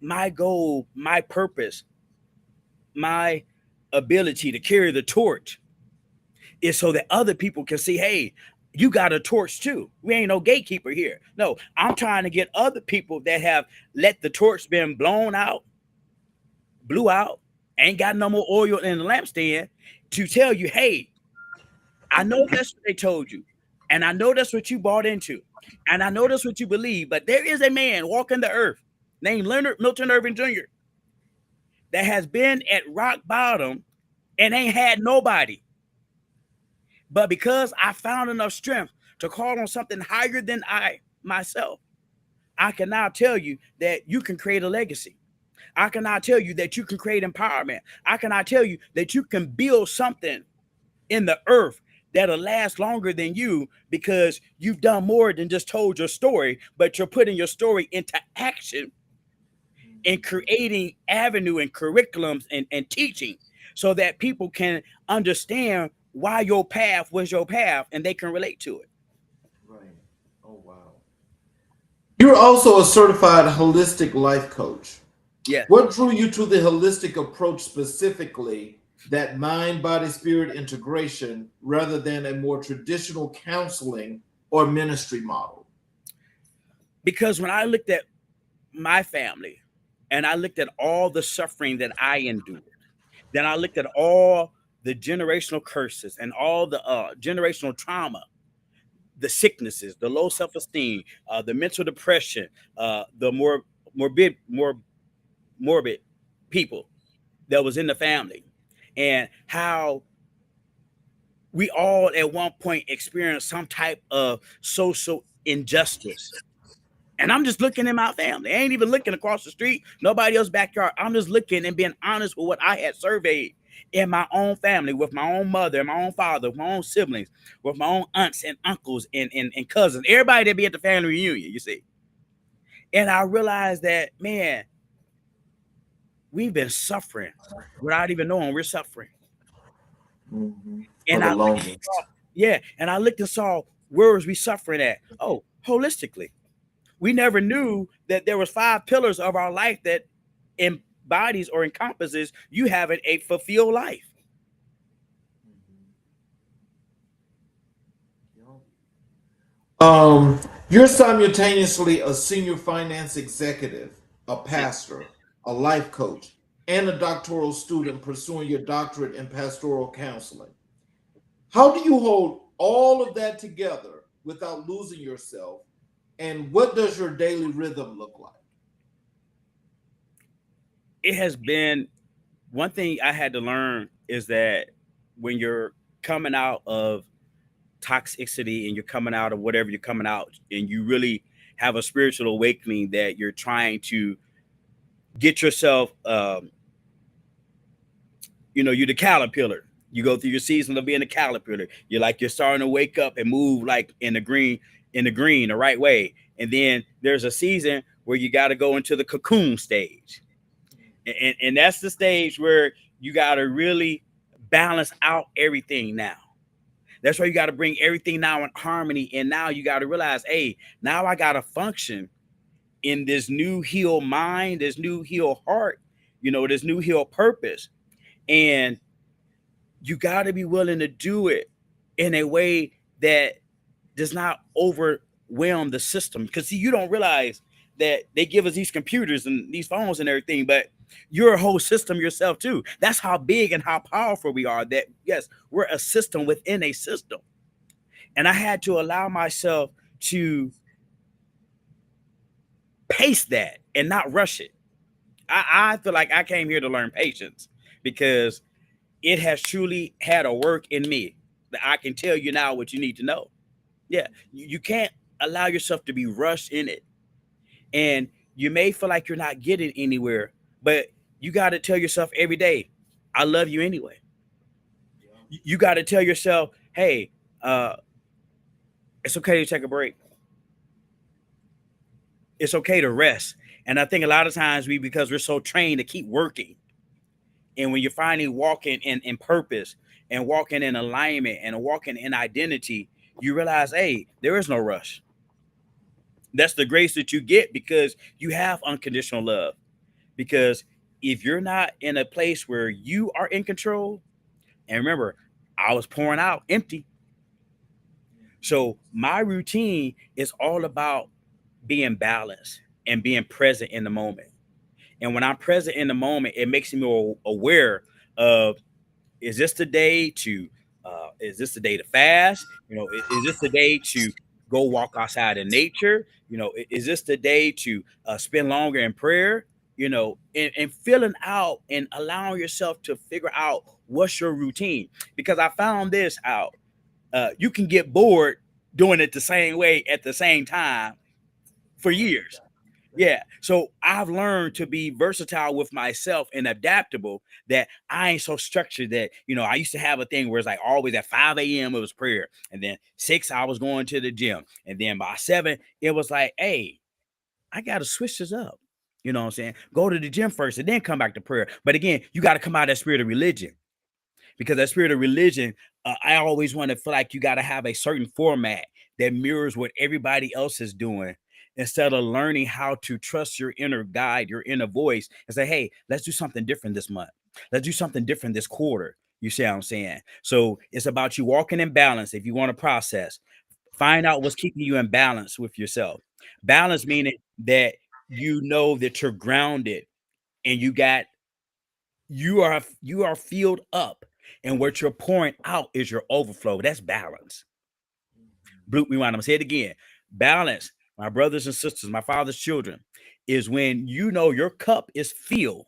my goal, my purpose, my ability to carry the torch is so that other people can see, hey, you got a torch too. We ain't no gatekeeper here. No, I'm trying to get other people that have let the torch been blown out, blew out, ain't got no more oil in the lampstand, to tell you, hey, I know that's what they told you. And I know that's what you bought into. And I know that's what you believe. But there is a man walking the earth named Leonard Milton Irvin Jr. that has been at rock bottom and ain't had nobody. But because I found enough strength to call on something higher than I myself, I can now tell you that you can create a legacy. I can now tell you that you can create empowerment. I can now tell you that you can build something in the earth that'll last longer than you, because you've done more than just told your story, but you're putting your story into action and creating avenue and curriculums and teaching, so that people can understand why your path was your path and they can relate to it. Right. Oh, wow. You're also a certified holistic life coach. Yes. What drew you to the holistic approach specifically, that mind body spirit integration, rather than a more traditional counseling or ministry model? Because when I looked at my family and I looked at all the suffering that I endured, then I looked at all the generational curses and all the generational trauma, the sicknesses, the low self-esteem, the mental depression, the more morbid people that was in the family, and how we all at one point experienced some type of social injustice. And I'm just looking in my family. I ain't even looking across the street, nobody else's backyard. I'm just looking and being honest with what I had surveyed in my own family, with my own mother and my own father, with my own siblings, with my own aunts and uncles and cousins, everybody that be at the family reunion, you see. And I realized that, man, we've been suffering without even knowing we're suffering. For And the I looked and saw, longest. yeah, and I looked and saw, where was we suffering at? Oh, holistically. We never knew that there was 5 pillars of our life that embodies or encompasses you having a fulfilled life. You're simultaneously a senior finance executive, a pastor, a life coach, and a doctoral student pursuing your doctorate in pastoral counseling. How do you hold all of that together without losing yourself? And what does your daily rhythm look like? It has been one thing I had to learn, is that when you're coming out of toxicity and you're coming out of whatever you're coming out, and you really have a spiritual awakening, that you're trying to get yourself, you're the caterpillar. You go through your season of being a caterpillar. You're starting to wake up and move like in the green, the right way. And then there's a season where you got to go into the cocoon stage. And that's the stage where you got to really balance out everything now. That's why you got to bring everything now in harmony. And now you got to realize, hey, now I got to function in this new healed mind, this new healed heart, this new healed purpose. And you got to be willing to do it in a way that does not overwhelm the system. Because, see, you don't realize that they give us these computers and these phones and everything, but you're a whole system yourself too. That's how big and how powerful we are. That, yes, we're a system within a system. And I had to allow myself to pace that and not rush it. I feel like I came here to learn patience, because it has truly had a work in me that I can tell you now what you need to know. Yeah, you can't allow yourself to be rushed in it. And you may feel like you're not getting anywhere, but you got to tell yourself every day, I love you anyway. Yeah. You got to tell yourself, hey, uh, it's okay to take a break. It's okay to rest. And I think a lot of times because we're so trained to keep working, and when you're finally walking in purpose and walking in alignment and walking in identity, you realize, hey, there is no rush. That's the grace that you get because you have unconditional love. Because if you're not in a place where you are in control, and remember, I was pouring out empty. So my routine is all about being balanced and being present in the moment. And when I'm present in the moment, it makes me more aware of, is this the day to is this the day to fast? Is this the day to go walk outside in nature? Is this the day to spend longer in prayer? And filling out and allowing yourself to figure out what's your routine. Because I found this out. You can get bored doing it the same way at the same time for All the years. time. Yeah. So I've learned to be versatile with myself and adaptable, that I ain't so structured that, I used to have a thing where it's like always at 5 a.m. it was prayer. And then 6, I was going to the gym. And then by 7, it was like, hey, I got to switch this up. You know what I'm saying? Go to the gym first and then come back to prayer. But again, you got to come out of that spirit of religion, because that spirit of religion, I always want to feel like you got to have a certain format that mirrors what everybody else is doing, instead of learning how to trust your inner guide, your inner voice, and say, hey, let's do something different this month. Let's do something different this quarter. You see what I'm saying? So it's about you walking in balance. If you want to process, find out what's keeping you in balance with yourself. Balance meaning that you know that you're grounded, and you are filled up, and what you're pouring out is your overflow. That's balance. Blue rewind. I'm gonna say it again. Balance, my brothers and sisters, my father's children, is when you know your cup is filled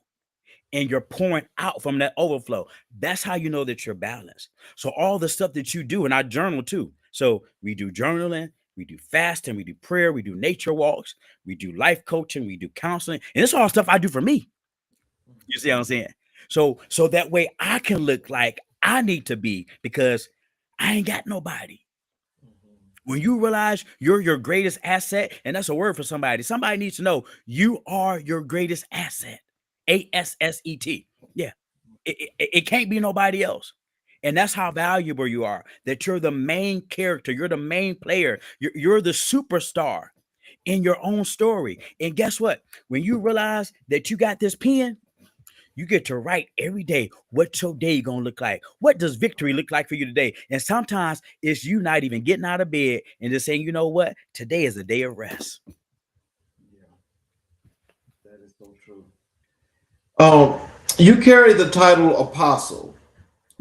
and you're pouring out from that overflow. That's how you know that you're balanced. So all the stuff that you do, and I journal too. So we do journaling, we do fasting, we do prayer, we do nature walks, we do life coaching, we do counseling, and it's all stuff I do for me. You see what I'm saying? So that way I can look like I need to be, because I ain't got nobody. When you realize you're your greatest asset, and that's a word for somebody. Somebody needs to know you are your greatest asset. ASSET. Yeah. It can't be nobody else. And that's how valuable you are. That you're the main character, you're the main player, you're the superstar in your own story. And guess what? When you realize that you got this pen, you get to write every day what your day gonna look like. What does victory look like for you today? And sometimes it's you not even getting out of bed and just saying, you know what? Today is a day of rest. Yeah, that is so true. Um, you carry the title apostle,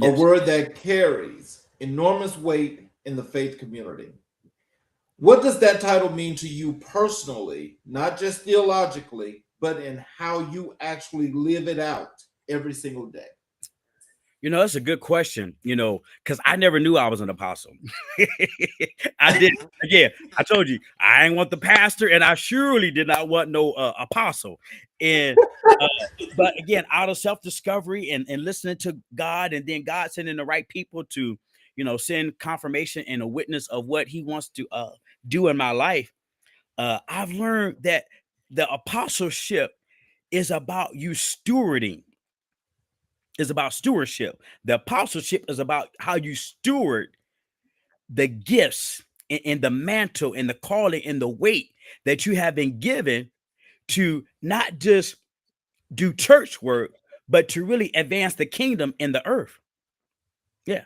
a Yes. word that carries enormous weight in the faith community. What does that title mean to you personally, not just theologically, but in how you actually live it out every single day? That's a good question, because I never knew I was an apostle. I did. Again, I told you, I ain't want the pastor, and I surely did not want no apostle. And, uh, but again, out of self discovery and listening to God, and then God sending the right people to, send confirmation and a witness of what He wants to do in my life, I've learned that the apostleship is about you stewarding, is about stewardship. The apostleship is about how you steward the gifts and the mantle and the calling and the weight that you have been given to not just do church work, but to really advance the kingdom in the earth. Yeah.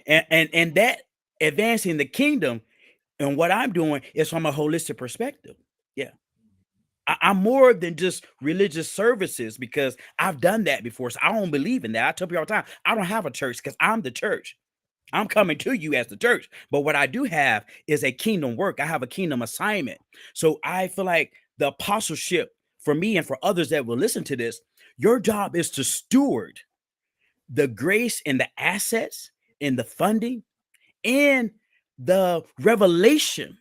And that advancing the kingdom, and what I'm doing is from a holistic perspective. Yeah. I'm more than just religious services, because I've done that before. So I don't believe in that. I tell people all the time, I don't have a church because I'm the church. I'm coming to you as the church. But what I do have is a kingdom work. I have a kingdom assignment. So I feel like the apostleship for me and for others that will listen to this, your job is to steward the grace and the assets and the funding and the revelation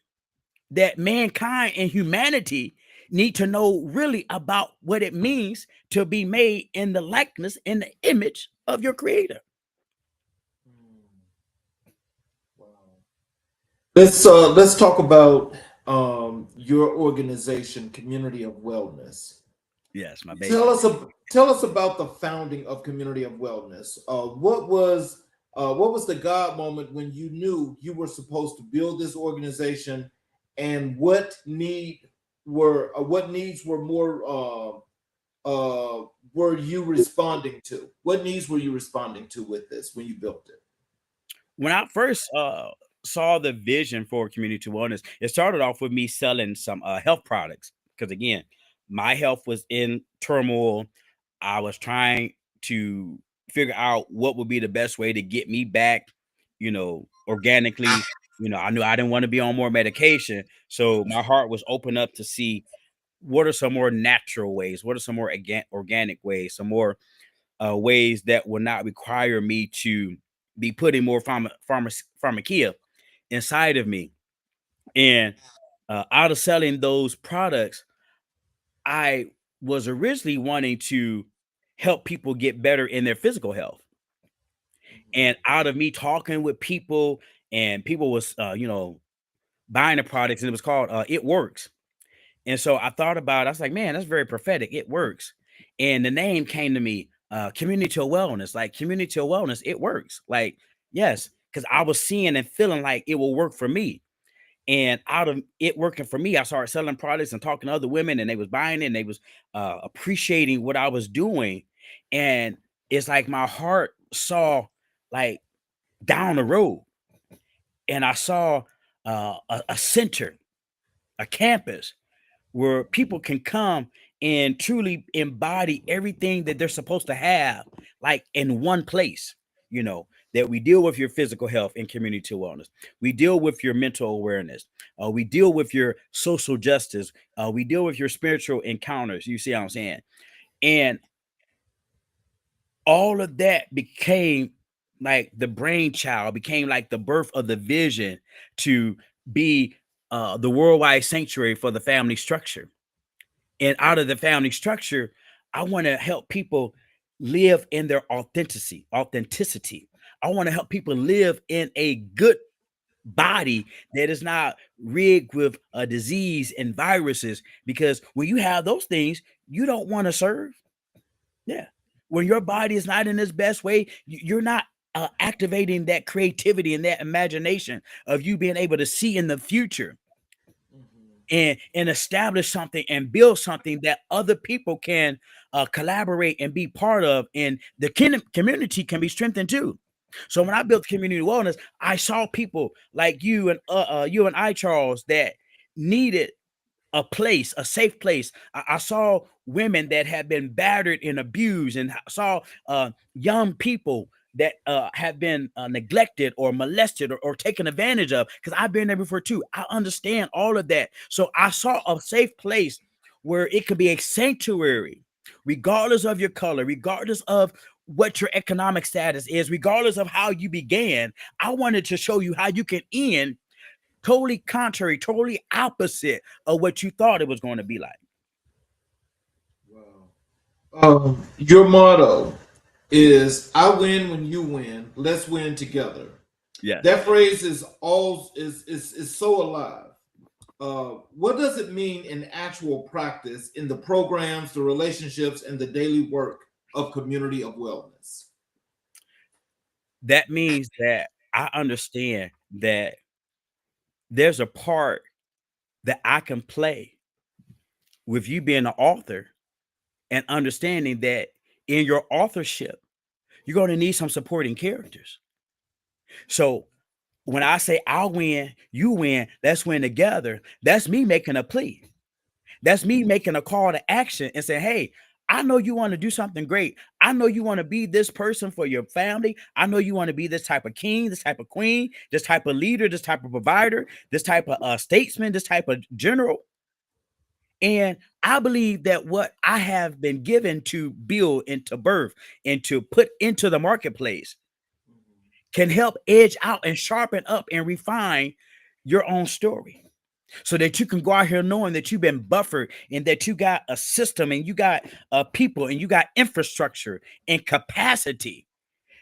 that mankind and humanity need to know really about what it means to be made in the likeness and the image of your creator. Wow. Let's talk about your organization, Community of Wellness. Yes, my baby. Tell us about the founding of Community of Wellness. What was the God moment when you knew you were supposed to build this organization, and what needs were more were you responding to? What needs were you responding to with this when you built it? When I first saw the vision for community wellness, it started off with me selling some health products. Because again, my health was in turmoil. I was trying to figure out what would be the best way to get me back, organically. I knew I didn't want to be on more medication. So my heart was open up to see what are some more natural ways, what are some more organic ways, some more ways that will not require me to be putting more pharmacia inside of me. And out of selling those products, I was originally wanting to help people get better in their physical health. And out of me talking with people, and people was, buying the products, and it was called It Works. And so I thought about it. I was like, man, that's very prophetic. It works. And the name came to me, community wellness, like community wellness. It works. Like, yes, because I was seeing and feeling like it will work for me. And out of it working for me, I started selling products and talking to other women, and they was buying it, and they was appreciating what I was doing. And it's like my heart saw like down the road, and I saw a center, a campus where people can come and truly embody everything that they're supposed to have, like in one place. That we deal with your physical health and community wellness. We deal with your mental awareness. We deal with your social justice. We deal with your spiritual encounters. You see what I'm saying? And all of that became like the brainchild, became like the birth of the vision to be the worldwide sanctuary for the family structure. And out of the family structure, I want to help people live in their authenticity. I want to help people live in a good body that is not rigged with a disease and viruses. Because when you have those things, you don't want to serve. Yeah. When your body is not in its best way, you're not activating that creativity and that imagination of you being able to see in the future and establish something and build something that other people can collaborate and be part of, and the community can be strengthened too. So when I built community wellness, I saw people like you and I, Charles, that needed a place, a safe place. I saw women that had been battered and abused, and saw young people that have been neglected or molested or taken advantage of. Because I've been there before too. I understand all of that. So I saw a safe place where it could be a sanctuary, regardless of your color, regardless of what your economic status is, regardless of how you began. I wanted to show you how you can end totally contrary, totally opposite of what you thought it was going to be like. Wow. Your motto is "I win when you win. Let's win together." Yes. That phrase is so alive. What does it mean in actual practice in the programs, the relationships, and the daily work of Community of Wellness? That means that I understand that there's a part that I can play with you being an author, and understanding that in your authorship, you're going to need some supporting characters. So when I say I'll win, you win, let's win together, that's me making a plea. That's me making a call to action and saying, hey, I know you want to do something great. I know you want to be this person for your family. I know you want to be this type of king, this type of queen, this type of leader, this type of provider, this type of statesman, this type of general. And I believe that what I have been given to build and to birth and to put into the marketplace can help edge out and sharpen up and refine your own story, so that you can go out here knowing that you've been buffered and that you got a system and you got people and you got infrastructure and capacity,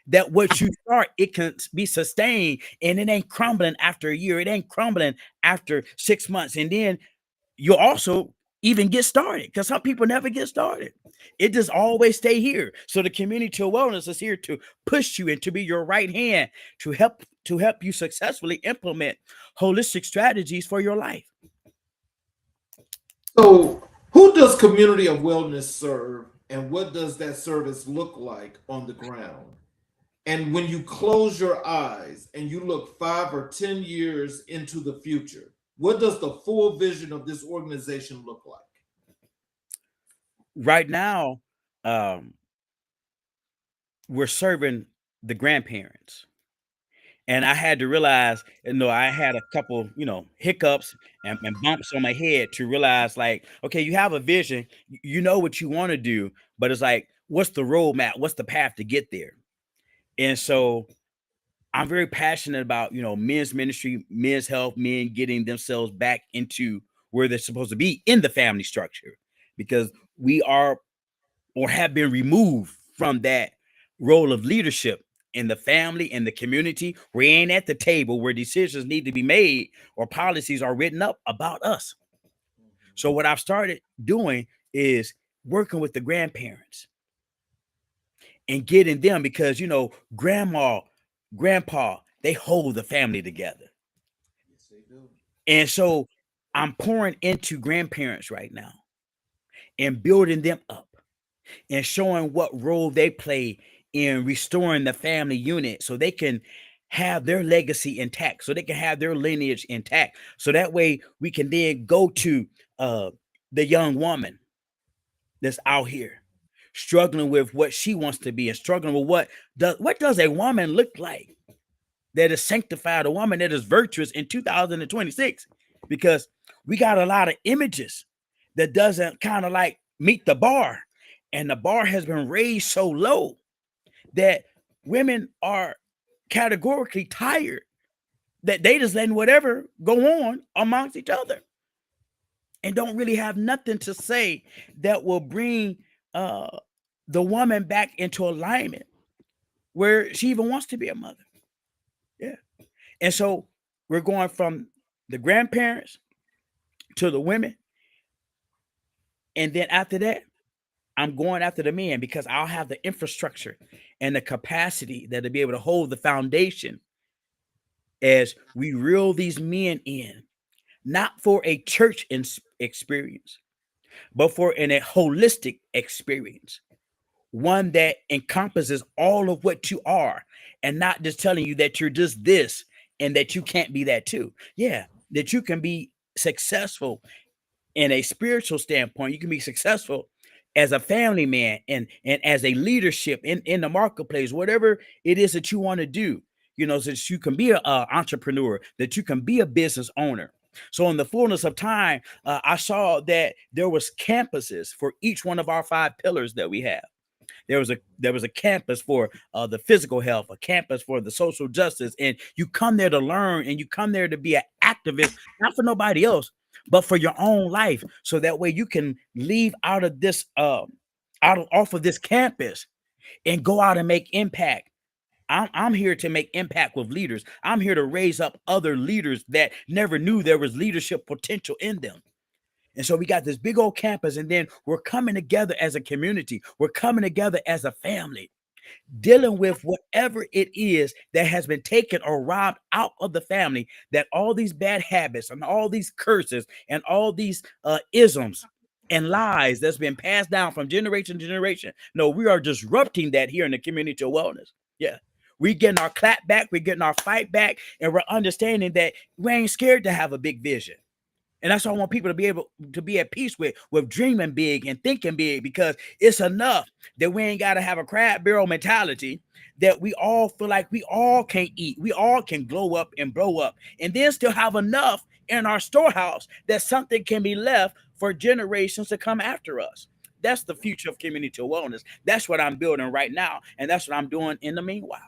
that what you start, it can be sustained, and it ain't crumbling after a year, it ain't crumbling after 6 months, and then you'll also even get started, because some people never get started. It just always stay here. So the community of wellness is here to push you and to be your right hand, to help you successfully implement holistic strategies for your life. So, who does Community of Wellness serve, and what does that service look like on the ground? And when you close your eyes and you look 5 or 10 years into the future, what does the full vision of this organization look like? Right now, um, we're serving the grandparents. And I had to realize, I had a couple, hiccups and bumps on my head to realize, like, okay, you have a vision, you know what you want to do, but it's like, what's the roadmap? What's the path to get there? And so I'm very passionate about, men's ministry, men's health, men getting themselves back into where they're supposed to be in the family structure, because we are or have been removed from that role of leadership in the family, in the community. We ain't at the table where decisions need to be made or policies are written up about us. So what I've started doing is working with the grandparents and getting them, because grandma, grandpa, they hold the family together. Yes, they do. And so I'm pouring into grandparents right now and building them up and showing what role they play in restoring the family unit, so they can have their legacy intact, so they can have their lineage intact, so that way we can then go to uh the young woman that's out here struggling with what she wants to be and struggling with what does a woman look like that is sanctified, a woman that is virtuous in 2026, because we got a lot of images that doesn't kind of like meet the bar, and the bar has been raised so low that women are categorically tired, that they just letting whatever go on amongst each other and don't really have nothing to say that will bring uh the woman back into alignment where she even wants to be a mother. Yeah. And so we're going from the grandparents to the women. And then after that, I'm going after the men, because I'll have the infrastructure and the capacity that to be able to hold the foundation as we reel these men in, not for a church experience, but for a holistic experience, one that encompasses all of what you are, and not just telling you that you're just this and that you can't be that too. Yeah, that you can be successful in a spiritual standpoint. You can be successful as a family man and as a leadership in the marketplace, whatever it is that you want to do, so that you can be an entrepreneur, that you can be a business owner. So in the fullness of time, I saw that there was campuses for each one of our 5 pillars that we have. There was a campus for the physical health, a campus for the social justice, and you come there to learn, and you come there to be an activist, not for nobody else, but for your own life, so that way you can leave out of this off of this campus and go out and make impact. I'm here to make impact with leaders. I'm here to raise up other leaders that never knew there was leadership potential in them. And so we got this big old campus, and then we're coming together as a community. We're coming together as a family, dealing with whatever it is that has been taken or robbed out of the family, that all these bad habits and all these curses and all these isms and lies that's been passed down from generation to generation. No, we are disrupting that here in the community of wellness. Yeah. We getting our clap back, we're getting our fight back, and we're understanding that we ain't scared to have a big vision. And that's why I want people to be able to be at peace with dreaming big and thinking big, because it's enough that we ain't got to have a crab barrel mentality, that we all feel like we all can eat, we all can glow up and blow up, and then still have enough in our storehouse that something can be left for generations to come after us. That's the future of community wellness. That's what I'm building right now, and that's what I'm doing in the meanwhile.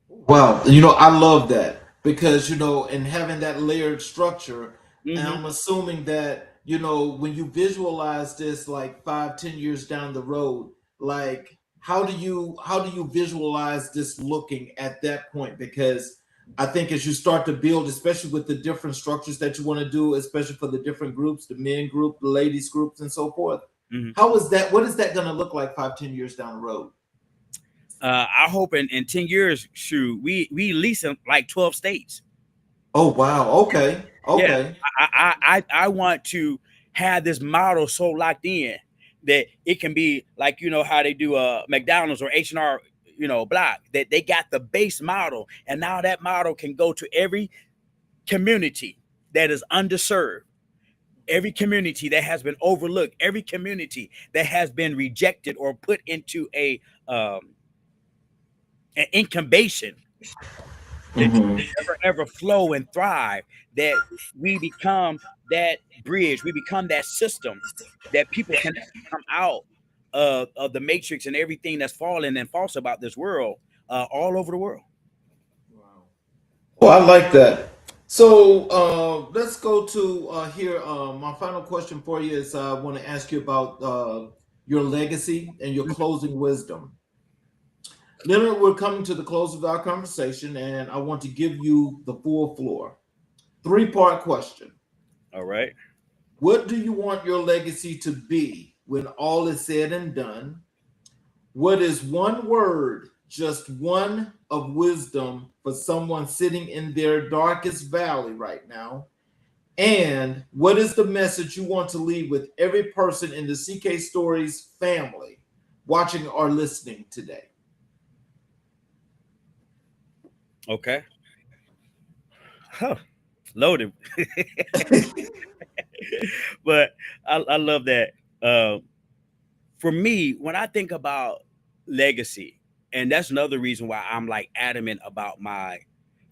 Wow, I love that because in having that layered structure, and Hmm. I'm assuming that when you visualize this like 5, 10 years down the road, like how do you visualize this looking at that point? Because I think as you start to build, especially with the different structures that you want to do, especially for the different groups, the men group, the ladies groups, and so forth, Hmm. how is that? What is that going to look like 5, 10 years down the road? I hope in 10 years, shoot, we lease in like 12 states. Oh wow, okay, Yeah, okay. I want to have this model so locked in that it can be like how they do McDonald's or H&R block, that they got the base model, and now that model can go to every community that is underserved, every community that has been overlooked, every community that has been rejected or put into an incubation, that Hmm. ever flow and thrive, that we become that bridge, we become that system that people can come out of the matrix and everything that's fallen and false about this world, all over the world. Wow. Well, I like that. So let's go to here. My final question for you is I want to ask you about your legacy and your closing wisdom. Leonard, we're coming to the close of our conversation, and I want to give you the full floor. Three-part question. All right. What do you want your legacy to be when all is said and done? What is one word, just one of wisdom for someone sitting in their darkest valley right now? And what is the message you want to leave with every person in the CK Stories family watching or listening today? Okay. Huh. Loaded. But I love that. Uh, for me, when I think about legacy, and that's another reason why I'm like adamant about my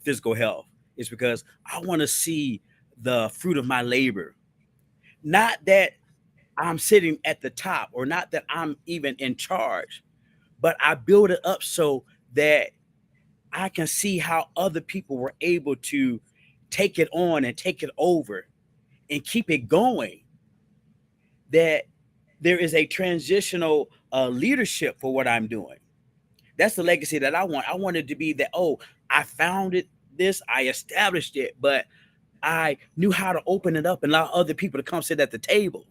physical health, is because I want to see the fruit of my labor. Not that I'm sitting at the top, or not that I'm even in charge, but I build it up so that I can see how other people were able to take it on and take it over and keep it going. That there is a transitional leadership for what I'm doing. That's the legacy that I want. I want it to be that, oh, I founded this, I established it, but I knew how to open it up and allow other people to come sit at the table.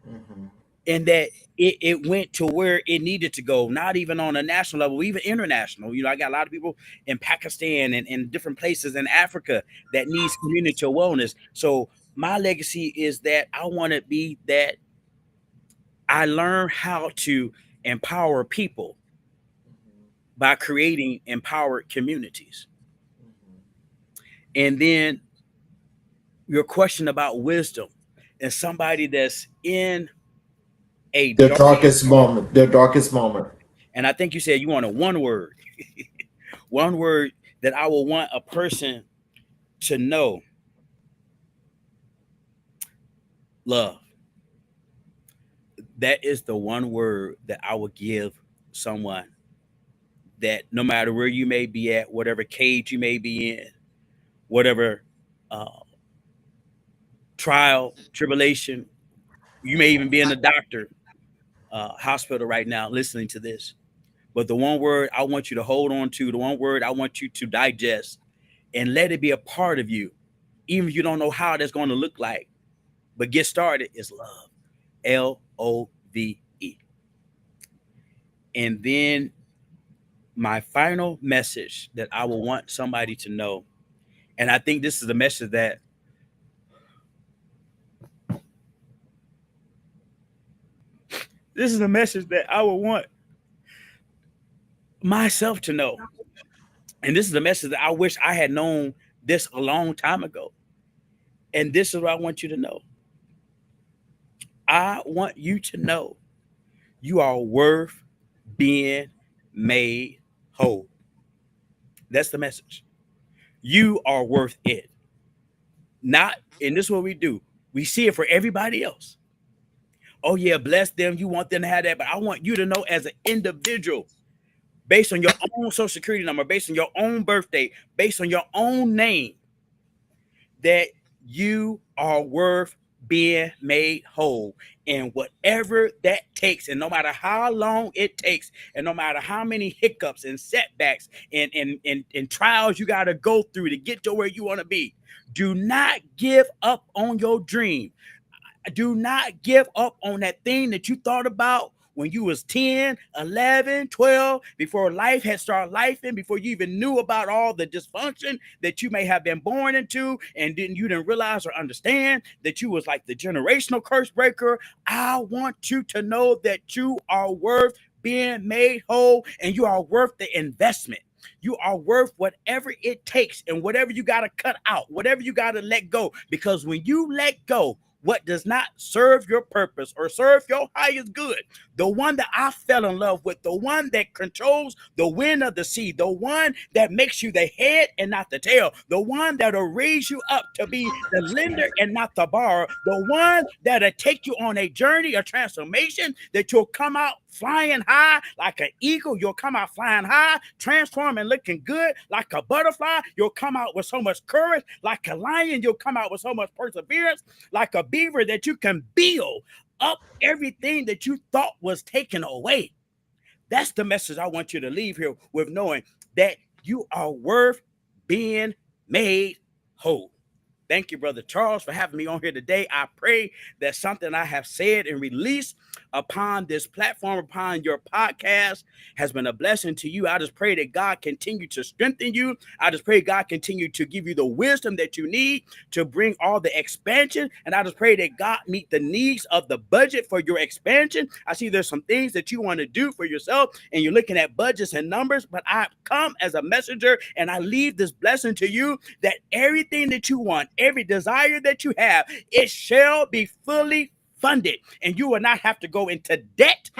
Mhm. And that it went to where it needed to go, not even on a national level, even international. I got a lot of people in Pakistan and different places in Africa that needs community wellness. So my legacy is that I want to be that I learn how to empower people by creating empowered communities. And then your question about wisdom, and somebody that's in a Their dark, darkest moment. Their darkest moment. and I think you said you want a one word, one word that I will want a person to know: love. That is the one word that I will give someone, that no matter where you may be at, whatever cage you may be in, whatever uh, trial, tribulation, you may even be in the doctor hospital right now listening to this. But the one word I want you to hold on to, the one word I want you to digest and let it be a part of you, even if you don't know how that's going to look like, but get started, is love. LOVE. And then my final message that I will want somebody to know, and I think this is the message that this is the message that I would want myself to know. And this is the message that I wish I had known this a long time ago. And this is what I want you to know. I want you to know you are worth being made whole. That's the message. You are worth it. Not, and this is what we do. We see it for everybody else. Oh yeah, bless them. You want them to have that, but I want you to know as an individual, based on your own social security number, based on your own birthday, based on your own name, that you are worth being made whole. And whatever that takes, and no matter how long it takes, and no matter how many hiccups and setbacks and trials you got to go through to get to where you want to be, do not give up on your dream. Do not give up on that thing that you thought about when you was 10, 11, 12, before life had started lifing, before you even knew about all the dysfunction that you may have been born into, and then you didn't realize or understand that you was like the generational curse breaker. I want you to know that you are worth being made whole, and you are worth the investment. You are worth whatever it takes, and whatever you got to cut out, whatever you got to let go. Because when you let go, what does not serve your purpose or serve your highest good, the one that I fell in love with, the one that controls the wind of the sea, the one that makes you the head and not the tail, the one that'll raise you up to be the lender and not the borrower, the one that'll take you on a journey of transformation, that you'll come out flying high like an eagle. You'll come out flying high, transforming, looking good like a butterfly. You'll come out with so much courage like a lion. You'll come out with so much perseverance like a beaver, that you can build up everything that you thought was taken away. That's the message I want you to leave here with, knowing that you are worth being made whole. Thank you, Brother Charles, for having me on here today. I pray that something I have said and released upon this platform, upon your podcast, has been a blessing to you. I just pray that God continue to strengthen you. I just pray God continue to give you the wisdom that you need to bring all the expansion. And I just pray that God meet the needs of the budget for your expansion. I see there's some things that you want to do for yourself, and you're looking at budgets and numbers, but I come as a messenger and I leave this blessing to you, that everything that you want, every desire that you have, it shall be fully funded, and you will not have to go into debt,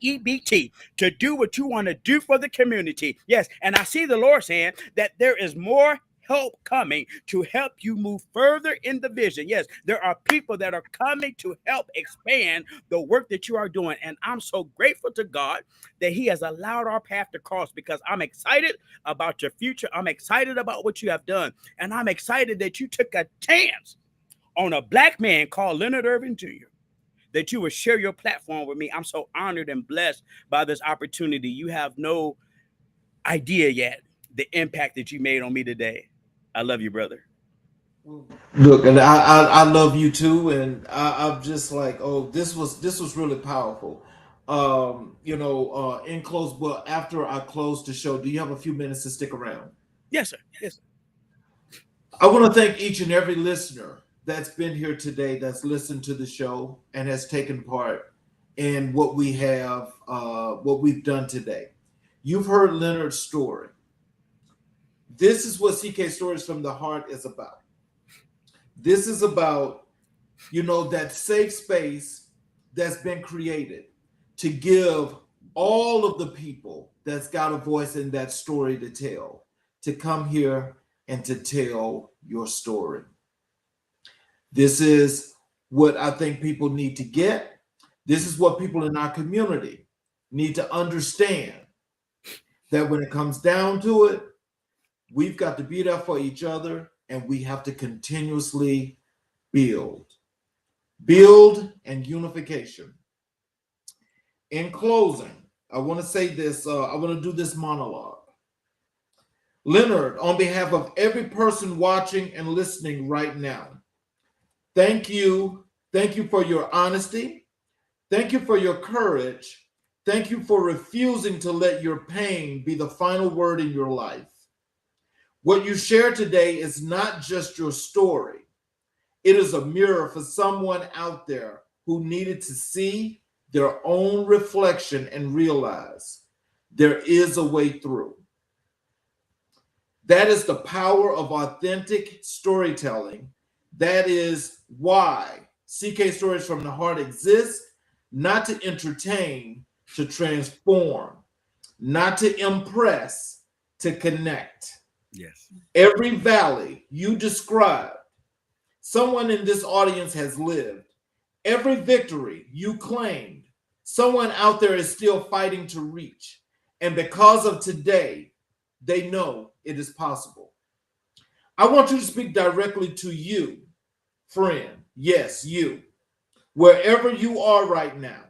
EBT, to do what you want to do for the community. Yes, and I see the Lord saying that there is more help coming to help you move further in the vision. Yes, there are people that are coming to help expand the work that you are doing, and I'm so grateful to God that He has allowed our path to cross, because I'm excited about your future. I'm excited about what you have done, and I'm excited that you took a chance on a black man called Leonard Irvin Jr., that you would share your platform with me. I'm so honored and blessed by this opportunity. You have no idea yet the impact that you made on me today. I love you, brother. Look, and I love you too, and I'm just like, oh, this was really powerful. In close, well, after I close the show, do you have a few minutes to stick around? Yes, sir. Yes, sir. I want to thank each and every listener that's been here today, that's listened to the show and has taken part in what we've done today. You've heard Leonard's story. This is what CK Stories from the Heart is about. This is about, that safe space that's been created to give all of the people that's got a voice in that story to tell, to come here and to tell your story. This is what I think people need to get. This is what people in our community need to understand, that when it comes down to it, we've got to be there for each other, and we have to continuously build and unification. In closing, I want to say this. I want to do this monologue. Leonard, on behalf of every person watching and listening right now, thank you. Thank you for your honesty. Thank you for your courage. Thank you for refusing to let your pain be the final word in your life. What you share today is not just your story. It is a mirror for someone out there who needed to see their own reflection and realize there is a way through. That is the power of authentic storytelling. That is why CK Stories from the Heart exists, not to entertain, to transform, not to impress, to connect. Yes. Every valley you described, someone in this audience has lived. Every victory you claimed, someone out there is still fighting to reach. And because of today, they know it is possible. I want you to speak directly to you, friend. Yes, you. Wherever you are right now,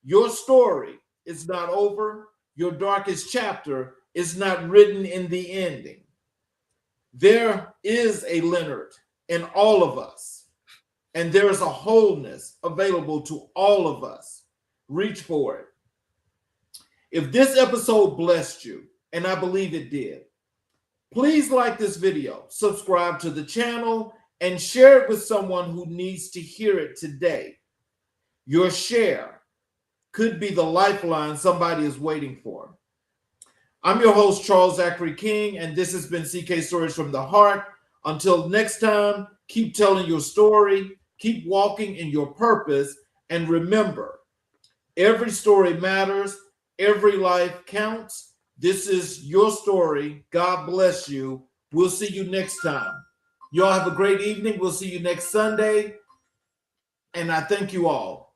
your story is not over. Your darkest chapter is not written in the ending. There is a Leonard in all of us, and there is a wholeness available to all of us. Reach for it. If this episode blessed you, and I believe it did, please like this video, subscribe to the channel, and share it with someone who needs to hear it today. Your share could be the lifeline somebody is waiting for. I'm your host, Charles Zachary King, and this has been CK Stories from the Heart. Until next time, keep telling your story, keep walking in your purpose, and remember, every story matters, every life counts. This is your story. God bless you. We'll see you next time. Y'all have a great evening. We'll see you next Sunday. And I thank you all.